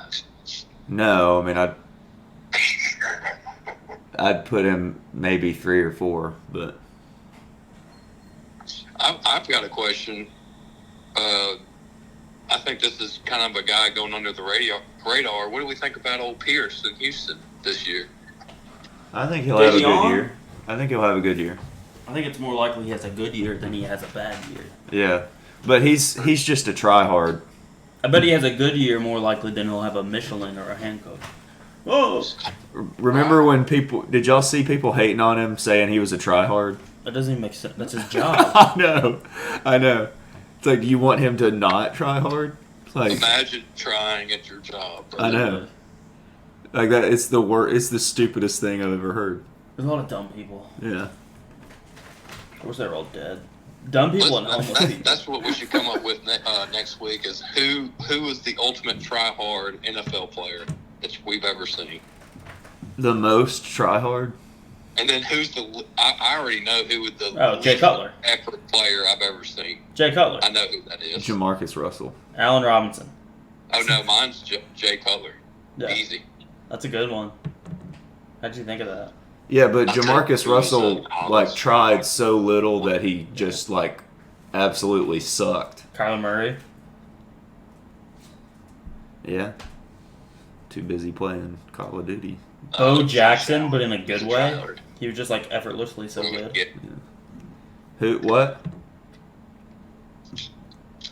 No, I mean, I'd put him maybe 3 or 4, but I've got a question. I think this is kind of a guy going under the radar. What do we think about old Pierce in Houston this year? I think he'll have a Is he good on? year. I think he'll have a good year. I think it's more likely he has a good year than he has a bad year. Yeah, but he's just a try hard. I bet he has a good year more likely than he'll have a Michelin or a hand coach. Oh, Remember when people? Did y'all see people hating on him, saying he was a tryhard? that doesn't even make sense. That's his job. I know. It's like you want him to not try hard. It's like Imagine trying at your job. I know. Like that. It's the It's the stupidest thing I've ever heard. There's a lot of dumb people. Yeah. I wish they were all dead. Dumb people and homeless people. That's what we should come up with next week is who is the ultimate try-hard NFL player that we've ever seen. The most tryhard. And then who's I already know who would the Jay least Cutler. effort player I've ever seen. Jay Cutler. I know who that is. Jamarcus Russell. Allen Robinson. Oh no, mine's Jay Cutler. Yeah. Easy. That's a good one. How'd you think of that? Yeah, but I think Jamarcus he was, Russell college. tried so little that he just absolutely sucked. Kyler Murray. Yeah. Too busy playing Call of Duty. Bo Jackson, but in a good He's a way. tryhard. He was just effortlessly so good. Yeah. Who? What?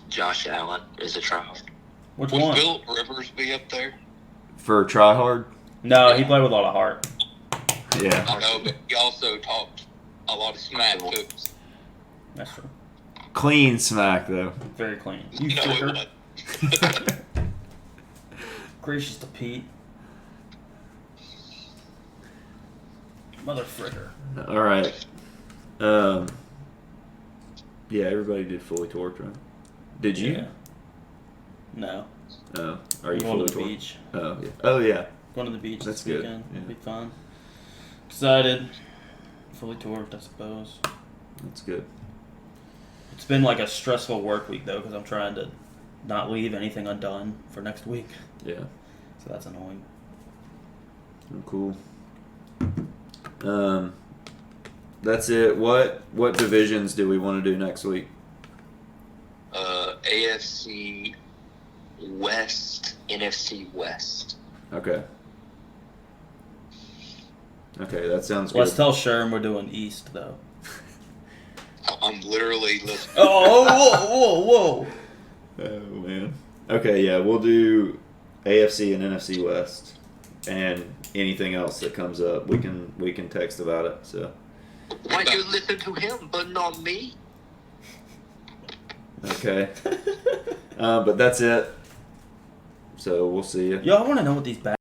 Josh Allen is a tryhard. Which Would one? Philip Rivers be up there? For tryhard? No, he played with a lot of heart. Yeah. I know, but he also talked a lot of smack too. That's true. Clean smack though. Very clean. You know fricker. it would. Gracious to Pete. Mother fricker. All right. Yeah, everybody did fully torqued, right? Did you? Yeah. No. Oh, are you Going fully to the torqued? beach. Oh, yeah. Oh, yeah. Going to the beach That's this good. weekend. Yeah. It'll be fun. Excited. Fully torqued, I suppose. That's good. It's been a stressful work week though, because I'm trying to not leave anything undone for next week. Yeah. So that's annoying. Cool. That's it. What divisions do we want to do next week? AFC West, NFC West. Okay. Okay, that sounds good. Let's tell Sherm we're doing East though. I'm literally listening. Oh, whoa. Oh man. Okay, yeah, we'll do AFC and NFC West, and anything else that comes up, we can text about it. So. Why you listen to him, but not me? Okay. But that's it. So we'll see you. Yo, I want to know what these bad